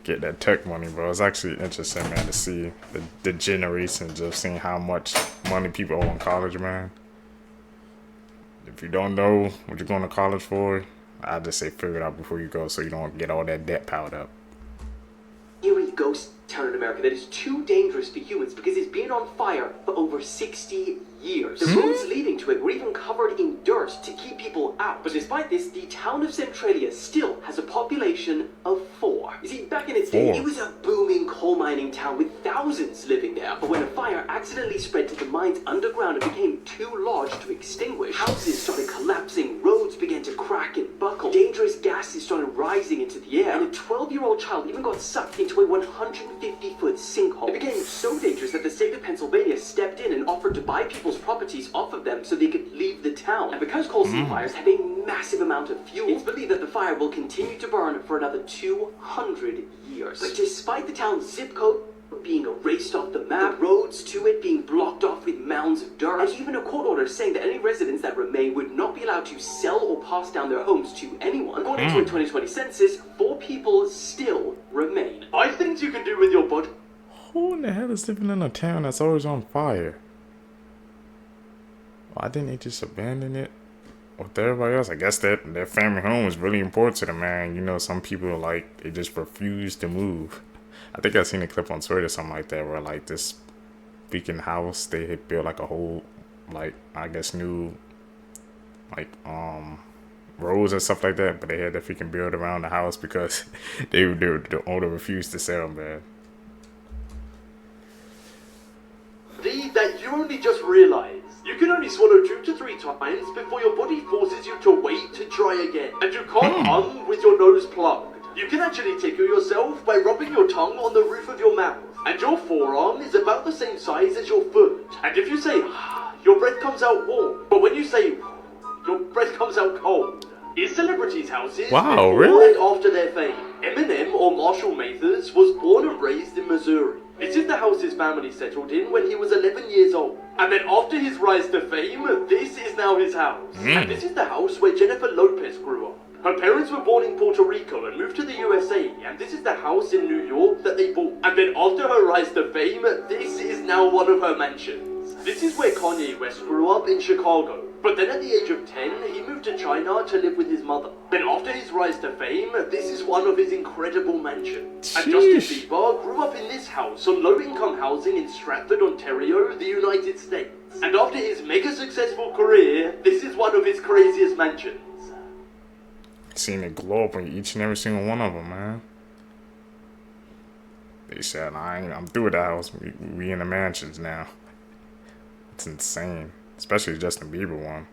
Get that tech money, bro. It's actually interesting, man, to see the generations of seeing how much money people owe in college, man. If you don't know what you're going to college for, I just say figure it out before you go so you don't get all that debt piled up. Eerie ghost town in America that is too dangerous for humans because it's been on fire for over 60 years. The roads leading to it were even covered in dirt to keep people out. But despite this, the town of Centralia still has a population of 4. You see, back in its day, it was a booming coal mining town with thousands living there. But when a fire accidentally spread to the mines underground and became too large to extinguish, houses started collapsing, roads began to crack and buckle, dangerous gases started rising into the air, and a 12-year-old child even got sucked into a 150-foot sinkhole. It became so dangerous that the state of Pennsylvania stepped in and offered to buy people's properties off of them so they could leave the town. And because coal seam fires have a massive amount of fuel, it's believed that the fire will continue to burn for another 200 years. But despite the town's zip code being erased off the map, roads to it being blocked off with mounds of dirt, and even a court order saying that any residents that remain would not be allowed to sell or pass down their homes to anyone, according to a 2020 census, 4 people still remain. 5 things you can do with your body. Who in the hell is living in a town that's always on fire? Why didn't they just abandon it with everybody else? I guess that their family home is really important to them, man. You know, some people, like, they just refuse to move. I think I seen a clip on Twitter or something like that where, like, this beacon house, they had built, like, a whole, like, I guess new, like, roads and stuff like that, but they had to freaking build around the house because the owner refused to sell, man. That you only just realized. You can only swallow 2 to 3 times before your body forces you to wait to try again. And you can't hum with your nose plugged. You can actually tickle yourself by rubbing your tongue on the roof of your mouth. And your forearm is about the same size as your foot. And if you say, your breath comes out warm. But when you say, your breath comes out cold. In celebrities' houses, wow, really? And after their fame. Eminem, or Marshall Mathers, was born and raised in Missouri. This is the house his family settled in when he was 11 years old. And then after his rise to fame, this is now his house. And this is the house where Jennifer Lopez grew up. Her parents were born in Puerto Rico and moved to the USA, and this is the house in New York that they bought. And then after her rise to fame, this is now one of her mansions. This is where Kanye West grew up in Chicago. But then at the age of 10, he moved to China to live with his mother. Then after his rise to fame, this is one of his incredible mansions. And Justin Bieber grew up in this house on low-income housing in Stratford, Ontario, the United States. And after his mega successful career, this is one of his craziest mansions. Seen it glow up on each and every single one of them, man. They said, I'm through with the house. We in the mansions now. It's insane. Especially the Justin Bieber one.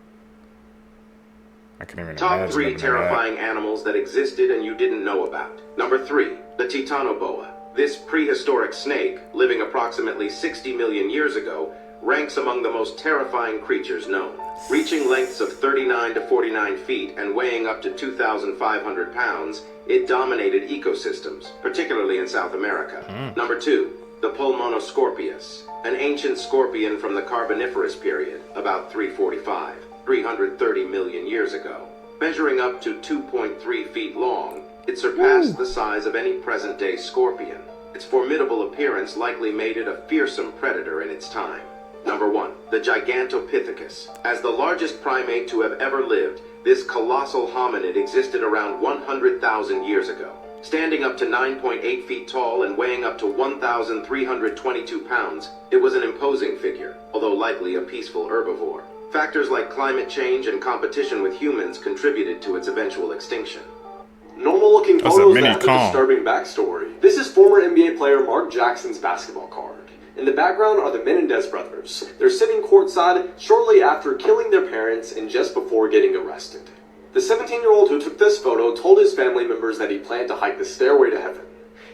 I can't even imagine. Top 3 terrifying animals that existed and you didn't know about. Number 3, the Titanoboa. This prehistoric snake, living approximately 60 million years ago, ranks among the most terrifying creatures known. Reaching lengths of 39 to 49 feet and weighing up to 2,500 pounds, it dominated ecosystems, particularly in South America. Number 2, the Pulmonoscorpius, an ancient scorpion from the Carboniferous period, about 330 million years ago. Measuring up to 2.3 feet long, it surpassed the size of any present-day scorpion. Its formidable appearance likely made it a fearsome predator in its time. Number 1, the Gigantopithecus. As the largest primate to have ever lived, this colossal hominid existed around 100,000 years ago. Standing up to 9.8 feet tall and weighing up to 1,322 pounds, it was an imposing figure, although likely a peaceful herbivore. Factors like climate change and competition with humans contributed to its eventual extinction. Normal-looking photos that have a disturbing backstory. This is former NBA player Mark Jackson's basketball card. In the background are the Menendez brothers. They're sitting courtside shortly after killing their parents and just before getting arrested. The 17-year-old who took this photo told his family members that he planned to hike the stairway to heaven.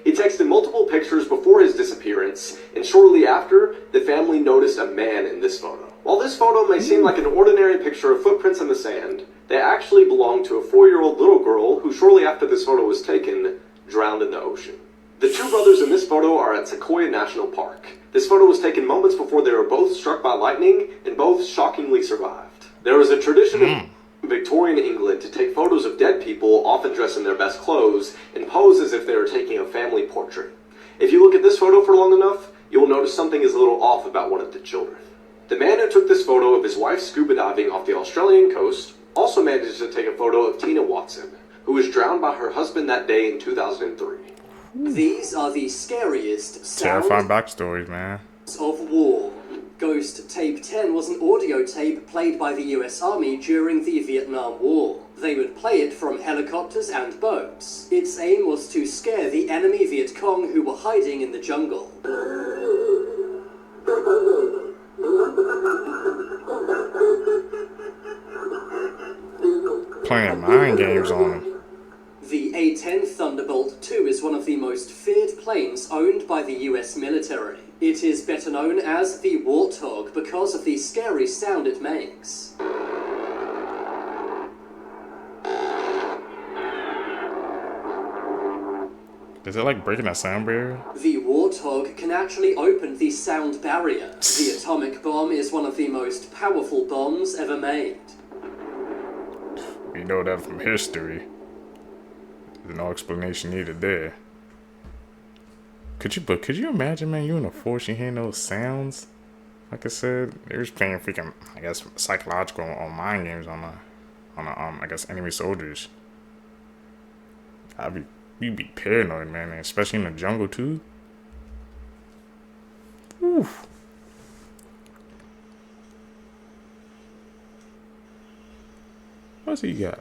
He texted multiple pictures before his disappearance, and shortly after, the family noticed a man in this photo. While this photo may seem like an ordinary picture of footprints in the sand, they actually belong to a 4-year-old little girl who shortly after this photo was taken, drowned in the ocean. The two brothers in this photo are at Sequoia National Park. This photo was taken moments before they were both struck by lightning, and both shockingly survived. There was a tradition in Victorian England to take photos of dead people, often dressed in their best clothes, and pose as if they were taking a family portrait. If you look at this photo for long enough, you'll notice something is a little off about one of the children. The man who took this photo of his wife scuba diving off the Australian coast also managed to take a photo of Tina Watson, who was drowned by her husband that day in 2003. These are the scariest Terrifying backstories, man. Of war. Ghost Tape 10 was an audio tape played by the US Army during the Vietnam War. They would play it from helicopters and boats. Its aim was to scare the enemy Viet Cong who were hiding in the jungle. Playing mind games on him. The A-10 Thunderbolt II is one of the most feared planes owned by the US military. It is better known as the Warthog because of the scary sound it makes. Is it like breaking that sound barrier? The Warthog can actually open the sound barrier. The atomic bomb is one of the most powerful bombs ever made. We know that from history. There's no explanation needed there. Could you imagine, man, you in a force, you hearing those sounds? Like I said, they was playing freaking, I guess, psychological on mind games on I guess, enemy soldiers. You'd be paranoid, man, especially in the jungle too. Oof. What's he got?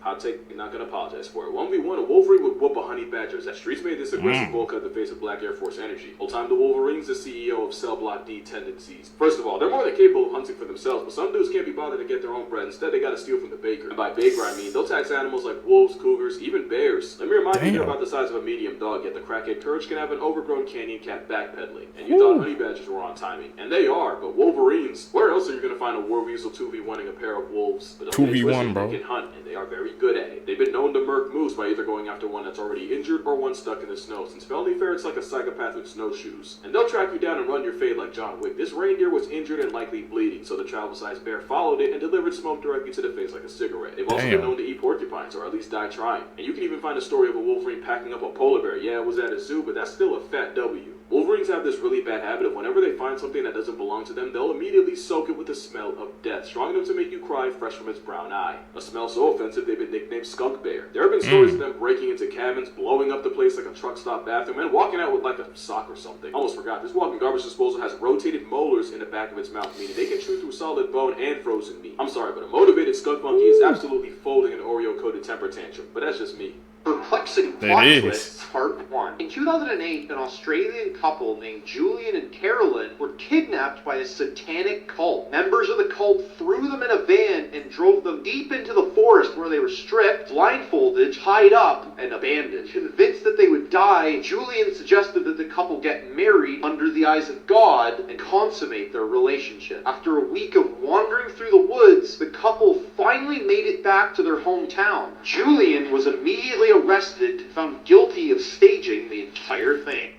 Hot take, you're not gonna apologize for it. 1v1, a Wolverine would whoop a honey badger. That Streets made this aggressive bulk at the face of Black Air Force energy. Whole time the Wolverine's the CEO of Cell Block D tendencies. First of all, they're more than capable of hunting for themselves, but some dudes can't be bothered to get their own bread. Instead, they gotta steal from the baker. And by baker, I mean they'll tax animals like wolves, cougars, even bears. Let me remind you, they're about the size of a medium dog, yet the crackhead Courage can have an overgrown canyon cat backpedaling. And you thought honey badgers were on timing. And they are, but Wolverines, where else are you gonna find a war weasel 2v1ing a pair of wolves? But 2v1, bro. They can hunt, and they are very good at it. They've been known to murk moose by either going after one that's already injured or one stuck in the snow, since Felony Ferret's like a psychopath with snowshoes. And they'll track you down and run your fade like John Wick. This reindeer was injured and likely bleeding, so the travel-sized bear followed it and delivered smoke directly to the face like a cigarette. They've also been known to eat porcupines, or at least die trying. And you can even find a story of a Wolverine packing up a polar bear. Yeah, it was at a zoo, but that's still a fat W. Wolverines have this really bad habit of whenever they find something that doesn't belong to them, they'll immediately soak it with the smell of death, strong enough to make you cry fresh from its brown eye. A smell so offensive they've been nicknamed Skunk Bear. There have been stories of them breaking into cabins, blowing up the place like a truck stop bathroom, and walking out with like a sock or something. Almost forgot, this walking garbage disposal has rotated molars in the back of its mouth, meaning they can chew through solid bone and frozen meat. I'm sorry, but a motivated skunk monkey is absolutely folding an Oreo-coated temper tantrum, but that's just me. Perplexing plot twists, part 1. In 2008, an Australian couple named Julian and Carolyn were kidnapped by a satanic cult. Members of the cult threw them in a van and drove them deep into the forest where they were stripped, blindfolded, tied up, and abandoned. Convinced that they would die, Julian suggested that the couple get married under the eyes of God and consummate their relationship. After a week of wandering through the woods, the couple finally made it back to their hometown. Julian was immediately arrested, found guilty of staging the entire thing.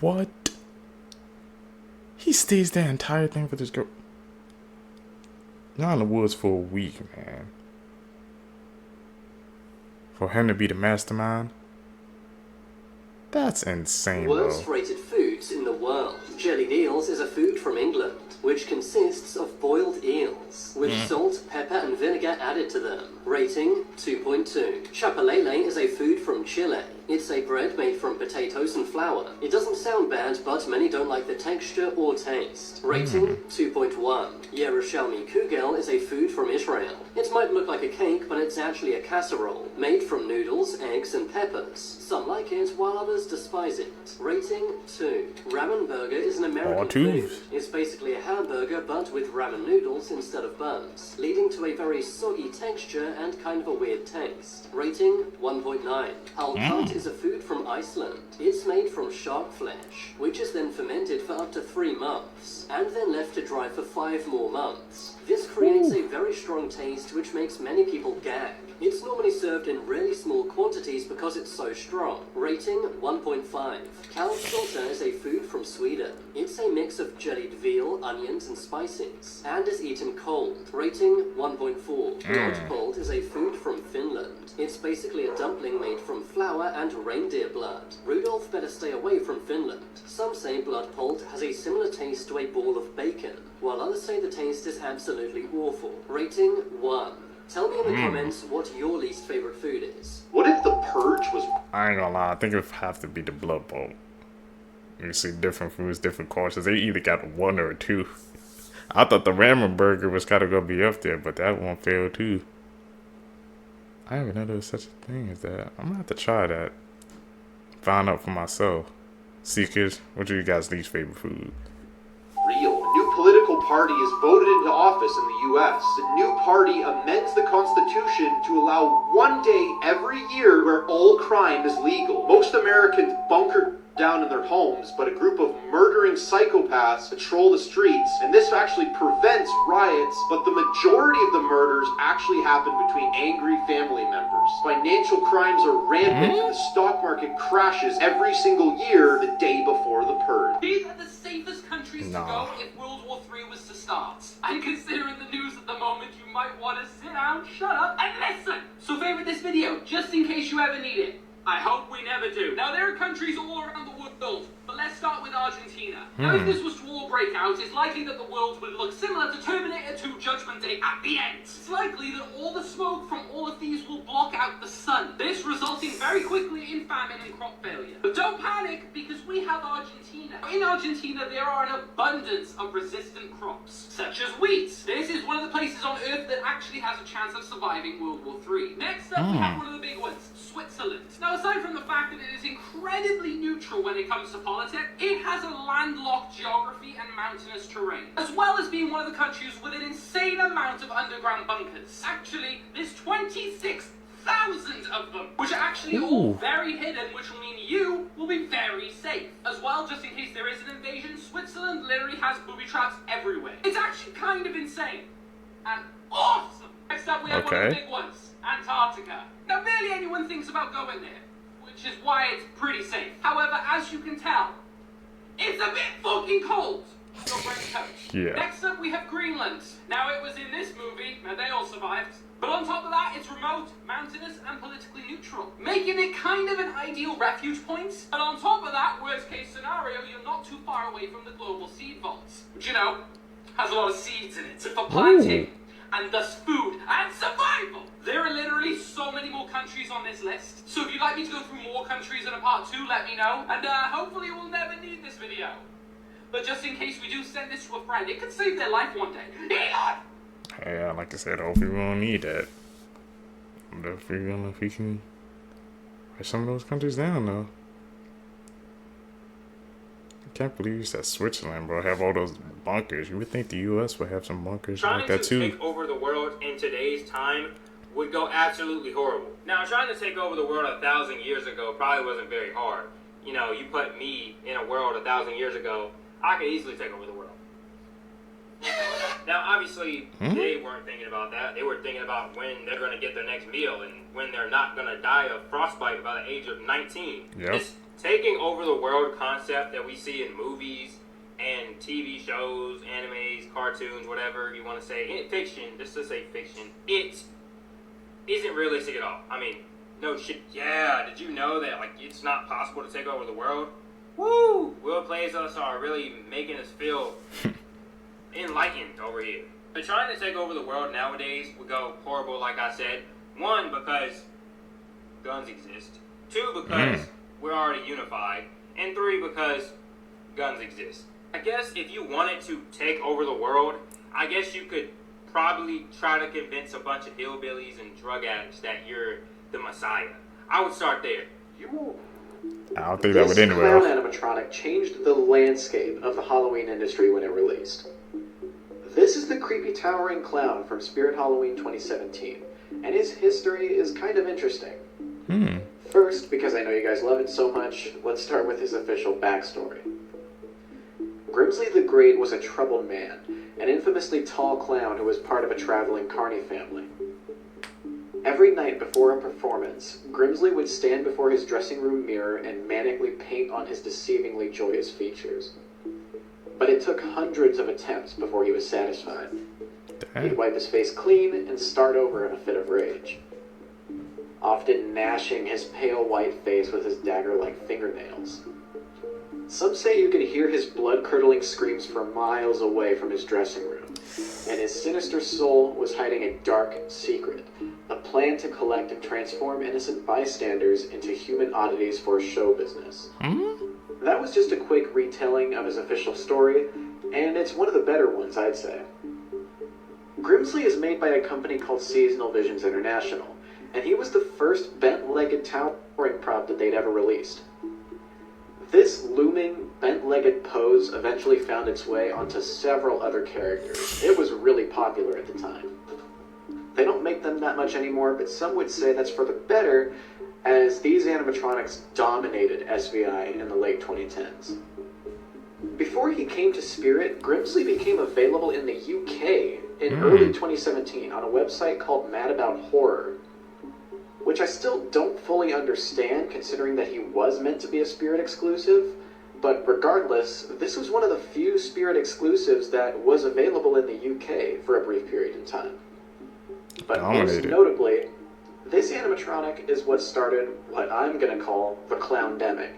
What? He staged that entire thing for this girl. Not in the woods for a week, man. For him to be the mastermind? That's insane, bro. Worst rated foods in the world. Jellied eels is a food from England, which consists of boiled eels, with salt, pepper, and vinegar added to them. Rating 2.2. Chapalele is a food from Chile. It's a bread made from potatoes and flour. It doesn't sound bad, but many don't like the texture or taste. Rating 2.1. Yerushalmi kugel is a food from Israel. It might look like a cake, but it's actually a casserole, made from noodles, eggs, and peppers. Some like it, while others despise it. Rating 2. Ramen burger is an American food. It's basically a hamburger, but with ramen noodles instead of buns, leading to a very soggy texture and kind of a weird taste. Rating 1.9. Halkart is a food from Iceland. It's made from shark flesh, which is then fermented for up to 3 months, and then left to dry for 5 more months. This creates a very strong strong taste which makes many people gag. It's normally served in really small quantities because it's so strong. Rating 1.5. Kalvsylta is a food from Sweden. It's a mix of jellied veal, onions, and spices, and is eaten cold. Rating 1.4. Lodgepult is a food from Finland. It's basically a dumpling made from flour and reindeer blood. Rudolph better stay away from Finland. Some say bloodpult has a similar taste to a ball of bacon, while others say the taste is absolutely awful. Rating 1. Tell me in the comments what your least favorite food is. What if the purge was... I ain't gonna lie, I think it would have to be the blood bowl. You see different foods, different cultures. They either got 1 or 2. I thought the ramen burger was gotta go be up there, but that one failed too. I didn't even know there was such a thing as that. I'm gonna have to try that. Find out for myself. Seekers, what are you guys' least favorite food? Real. A new political party is voted into office in the U.S. The new party amends the Constitution to allow one day every year where all crime is legal. Most Americans bunker down in their homes, but a group of murdering psychopaths patrol the streets, and this actually prevents riots, but the majority of the murders actually happen between angry family members. Financial crimes are rampant, and the stock market crashes every single year the day before the purge. These are the safest countries to go if World War III was to start. And considering the news at the moment, you might want to sit down, shut up, and listen! So favorite this video, just in case you ever need it. I hope we never do. Now, there are countries all around the world, but let's start with Argentina. Now, if this was to all break out, it's likely that the world would look similar to Terminator 2 Judgment Day at the end. It's likely that all the smoke from all of these will block out the sun, this resulting very quickly in famine and crop failure. But don't panic, because we have Argentina. In Argentina, there are an abundance of resistant crops, such as wheat. This is one of the places on Earth that actually has a chance of surviving World War III. Next up, we have one of the big ones, Switzerland. Now, aside from the fact that it is incredibly neutral when it comes to politics, it has a landlocked geography and mountainous terrain, as well as being one of the countries with an insane amount of underground bunkers. Actually, there's 26,000 of them, which are actually all very hidden, which will mean you will be very safe. As well, just in case there is an invasion, Switzerland literally has booby traps everywhere. It's actually kind of insane and awesome. Next up, we have one of the big ones, Antarctica. Now, barely anyone thinks about going there, which is why it's pretty safe. However, as you can tell, it's a bit fucking cold. So bring a coat. Yeah. Next up, we have Greenland. Now, it was in this movie, and they all survived. But on top of that, it's remote, mountainous, and politically neutral, making it kind of an ideal refuge point. And on top of that, worst case scenario, you're not too far away from the global seed vaults, which, you know, has a lot of seeds in it for planting, and thus food and survival. There are literally so many more countries on this list. So if you'd like me to go through more countries in a part 2, let me know. And hopefully we'll never need this video. But just in case we do send this to a friend, it could save their life one day. Elon! Hey, like I said, hopefully we won't need that. I wonder if we can write some of those countries down, though. I can't believe you said Switzerland, bro. Have all those bunkers. You would think the U.S. would have some bunkers like that, too. Trying to take over the world in today's time would go absolutely horrible. Now, trying to take over the world 1,000 years ago probably wasn't very hard. You know, you put me in a world 1,000 years ago, I could easily take over the world. Now, obviously, they weren't thinking about that. They were thinking about when they're going to get their next meal and when they're not going to die of frostbite by the age of 19. Yep. This taking over the world concept that we see in movies and TV shows, animes, cartoons, whatever you want to say, in fiction, just to say fiction, it isn't realistic at all. I mean, no shit. Yeah, did you know that, like, it's not possible to take over the world? Woo! Will plays us are really making us feel enlightened over here. But trying to take over the world nowadays would go horrible, like I said. 1, because guns exist. 2, because we're already unified. And 3, because guns exist. I guess if you wanted to take over the world, I guess you could probably try to convince a bunch of hillbillies and drug addicts that you're the Messiah. I would start there. I don't think that would end well. This clown animatronic changed the landscape of the Halloween industry when it released. This is the creepy towering clown from Spirit Halloween 2017, and his history is kind of interesting. First, because I know you guys love it so much, let's start with his official backstory. Grimsley the Great was a troubled man, an infamously tall clown who was part of a traveling carny family. Every night before a performance, Grimsley would stand before his dressing room mirror and manically paint on his deceivingly joyous features. But it took hundreds of attempts before he was satisfied. He'd wipe his face clean and start over in a fit of rage, often gnashing his pale white face with his dagger-like fingernails. Some say you could hear his blood-curdling screams for miles away from his dressing room, and his sinister soul was hiding a dark secret, a plan to collect and transform innocent bystanders into human oddities for show business. That was just a quick retelling of his official story, and it's one of the better ones, I'd say. Grimsley is made by a company called Seasonal Visions International, and he was the first bent-legged towering prop that they'd ever released. This looming, bent-legged pose eventually found its way onto several other characters. It was really popular at the time. They don't make them that much anymore, but some would say that's for the better, as these animatronics dominated SVI in the late 2010s. Before he came to Spirit, Grimsley became available in the UK in early 2017 on a website called Mad About Horror, which I still don't fully understand considering that he was meant to be a Spirit exclusive, but regardless, this was one of the few Spirit exclusives that was available in the UK for a brief period in time. But most notably, this animatronic is what started what I'm going to call the Clowndemic.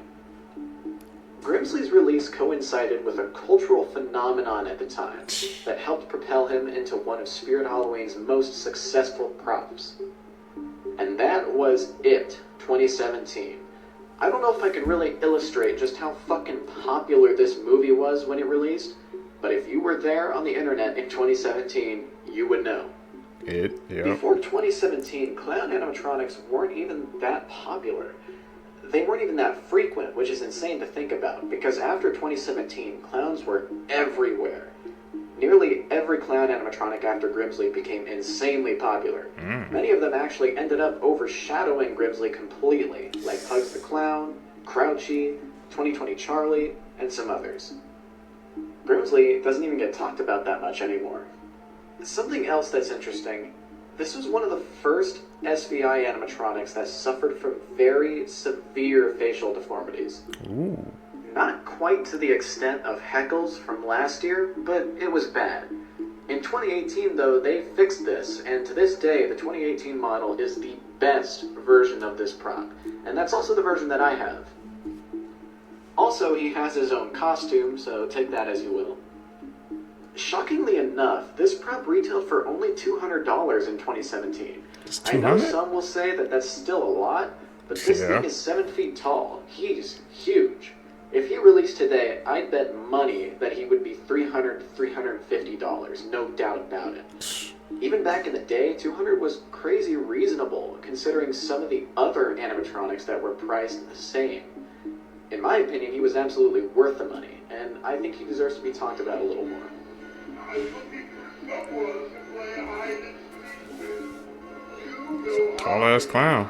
Grimsley's release coincided with a cultural phenomenon at the time that helped propel him into one of Spirit Halloween's most successful props. And that was It 2017. I don't know if I can really illustrate just how fucking popular this movie was when it released, but if you were there on the internet in 2017, you would know. Before 2017, clown animatronics weren't even that popular. They weren't even that frequent, which is insane to think about, because after 2017, clowns were everywhere. Nearly every clown animatronic after Grimsley became insanely popular. Many of them actually ended up overshadowing Grimsley completely, like Pugs the Clown, Crouchy, 2020 Charlie, and some others. Grimsley doesn't even get talked about that much anymore. Something else that's interesting, this was one of the first SVI animatronics that suffered from very severe facial deformities. Not quite to the extent of Heckles from last year, but it was bad. In 2018, though, they fixed this, and to this day, the 2018 model is the best version of this prop. And that's also the version that I have. Also, he has his own costume, so take that as you will. Shockingly enough, this prop retailed for only $200 in 2017. I know some will say that that's still a lot, but this thing is 7 feet tall. He's huge. If he released today, I'd bet money that he would be $300 to $350, no doubt about it. Even back in the day, $200 was crazy reasonable, considering some of the other animatronics that were priced the same. In my opinion, he was absolutely worth the money, and I think he deserves to be talked about a little more. Tall ass clown.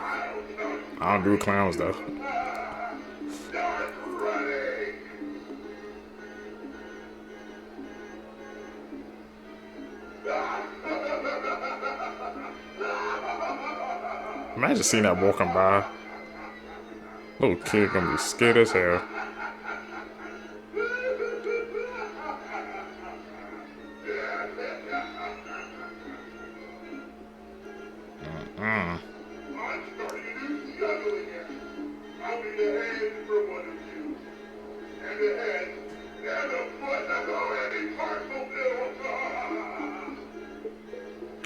I don't do clowns though. Imagine seeing that walking by. Little kid gonna be scared as hell.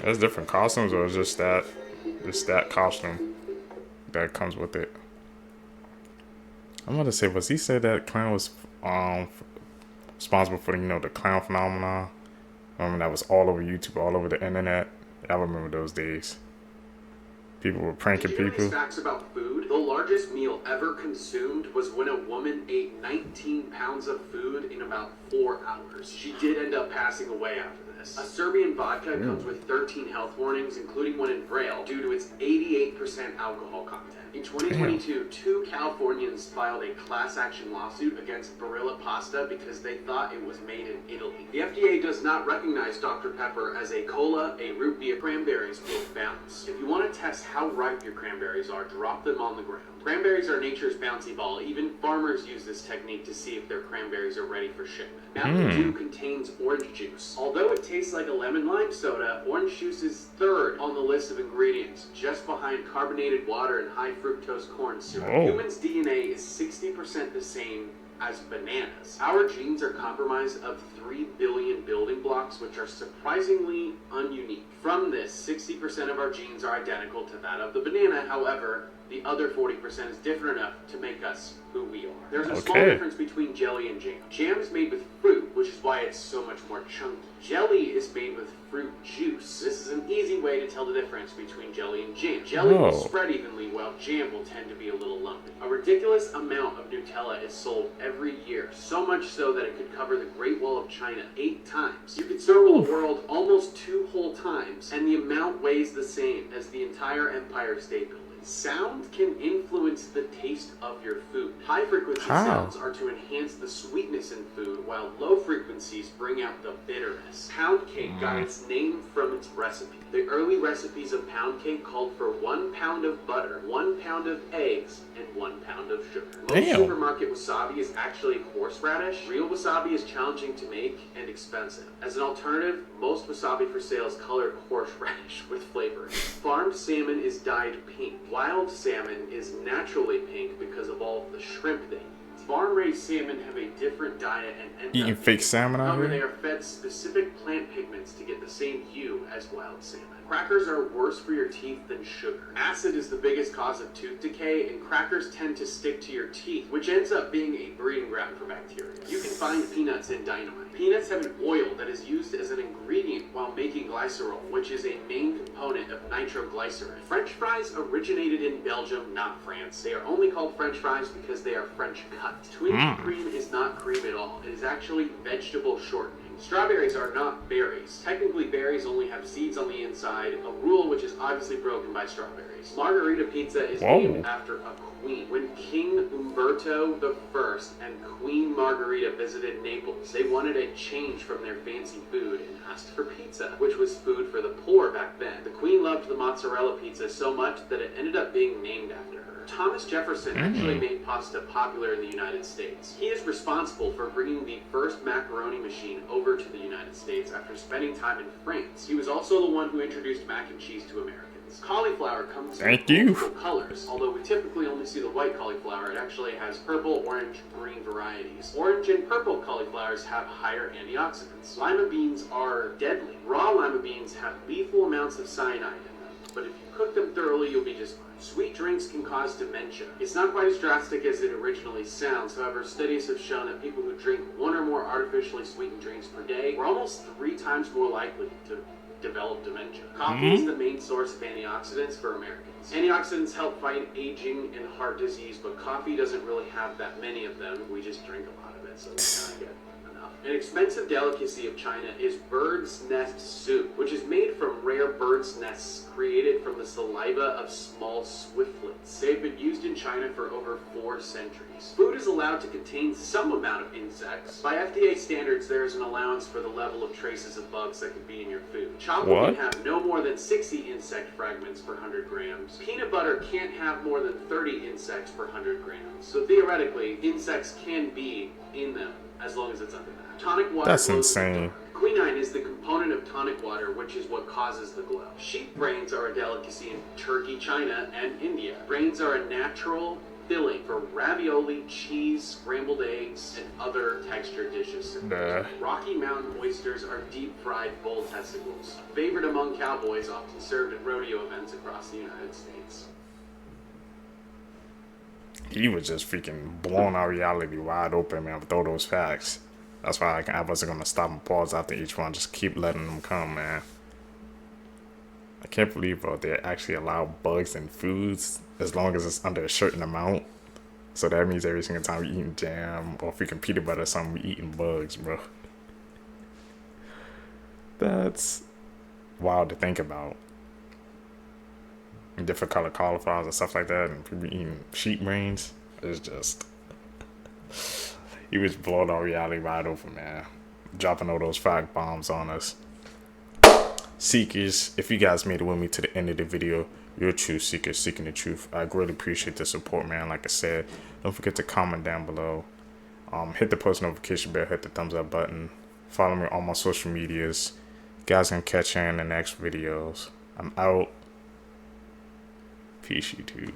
There's different costumes, or just that costume that comes with it. I'm gonna say, was he said that clown was responsible for the clown phenomenon? That was all over YouTube, all over the internet. I remember those days. People were pranking people. Facts about food. The largest meal ever consumed was when a woman ate 19 pounds of food in about 4 hours. She did end up passing away after bananas. A Serbian vodka comes with 13 health warnings, including one in Braille, due to its 88% alcohol content. In 2022, 2 Californians filed a class action lawsuit against Barilla Pasta because they thought it was made in Italy. The FDA does not recognize Dr. Pepper as a cola, a root beer. Cranberries will bounce. If you want to test how ripe your cranberries are, drop them on the ground. Cranberries are nature's bouncy ball. Even farmers use this technique to see if their cranberries are ready for shipment. Mountain Dew contains orange juice. Although it tastes like a lemon lime soda, orange juice is third on the list of ingredients, just behind carbonated water and high fructose corn syrup. Humans' DNA is 60% the same as bananas. Our genes are comprised of 3 billion building blocks, which are surprisingly ununique. From this, 60% of our genes are identical to that of the banana. However, the other 40% is different enough to make us who we are. There's a small difference between jelly and jam. Jam is made with fruit, which is why it's so much more chunky. Jelly is made with fruit juice. This is an easy way to tell the difference between jelly and jam. Jelly will spread evenly, while jam will tend to be a little lumpy. A ridiculous amount of Nutella is sold every year, so much so that it could cover the Great Wall of China 8 times. You could circle the world almost 2 whole times, and the amount weighs the same as the entire Empire State Building. Sound can influence the taste of your food. High frequency sounds are to enhance the sweetness in food, while low frequencies bring out the bitterness. Pound cake got its name from its recipe. The early recipes of pound cake called for 1 pound of butter, 1 pound of eggs, and 1 pound of sugar. Most supermarket wasabi is actually horseradish. Real wasabi is challenging to make and expensive. As an alternative, most wasabi for sale is colored horseradish with flavoring. Farmed salmon is dyed pink. Wild salmon is naturally pink because of all of the shrimp they eat. Farm-raised salmon have a different diet and end Eating fake salmon out However, here? they are fed specific plant pigments to get the same hue as wild salmon. Crackers are worse for your teeth than sugar. Acid is the biggest cause of tooth decay, and crackers tend to stick to your teeth, which ends up being a breeding ground for bacteria. You can find peanuts in dynamite. Peanuts have an oil that is used as an ingredient while making glycerol, which is a main component of nitroglycerin. French fries originated in Belgium, not France. They are only called French fries because they are French cut. Twinkie cream is not cream at all. It is actually vegetable shortening. Strawberries are not berries. Technically, berries only have seeds on the inside, a rule which is obviously broken by strawberries. Margarita pizza is named after a queen. When King Umberto I and Queen Margherita visited Naples, they wanted a change from their fancy food and asked for pizza, which was food for the poor back then. The queen loved the mozzarella pizza so much that it ended up being named after her. Thomas Jefferson actually made pasta popular in the United States. He is responsible for bringing the first macaroni machine over to the United States after spending time in France. He was also the one who introduced mac and cheese to Americans. Cauliflower comes in multiple colors. Although we typically only see the white cauliflower, it actually has purple, orange, green varieties. Orange and purple cauliflowers have higher antioxidants. Lima beans are deadly. Raw lima beans have lethal amounts of cyanide in them, but if you cook them thoroughly, you'll be just fine. Sweet drinks can cause dementia. It's not quite as drastic as it originally sounds. However, studies have shown that people who drink 1 or more artificially sweetened drinks per day were almost 3 times more likely to develop dementia. Coffee is the main source of antioxidants for Americans. Antioxidants help fight aging and heart disease, but coffee doesn't really have that many of them. We just drink a lot of it, so we kind of get enough. An expensive delicacy of China is bird's nest soup, which is made from rare bird's nests created from the saliva of small swiftlets. They've been used in China for over 4 centuries. Food is allowed to contain some amount of insects. By FDA standards, there is an allowance for the level of traces of bugs that could be in your food. Chocolate can have no more than 60 insect fragments per 100 grams. Peanut butter can't have more than 30 insects per 100 grams. So theoretically, insects can be in them as long as it's under that. Tonic water. That's insane. Quinine is the component of tonic water, which is what causes the glow. Sheep brains are a delicacy in Turkey, China, and India. Brains are a natural filling for ravioli, cheese, scrambled eggs, and other textured dishes. Rocky Mountain oysters are deep-fried bull testicles, favored among cowboys, often served at rodeo events across the United States. He was just freaking blowing our reality wide open, man, with all those facts. That's why I wasn't going to stop and pause after each one. Just keep letting them come, man. I can't believe, bro, they actually allow bugs in foods as long as it's under a certain amount. So that means every single time we eating jam or freaking peanut butter or something, we eating bugs, bro. That's wild to think about. Different color cauliflowers and stuff like that, and people eating sheep brains. It's just, he was blowing our reality wide open, man. Dropping all those fact bombs on us. Seekers, if you guys made it with me to the end of the video, you're a true seeker seeking the truth. I greatly appreciate the support, man. Like I said, don't forget to comment down below. Hit the post notification bell, hit the thumbs up button. Follow me on all my social medias. You guys can catch you in the next videos. I'm out. Peace, YouTube.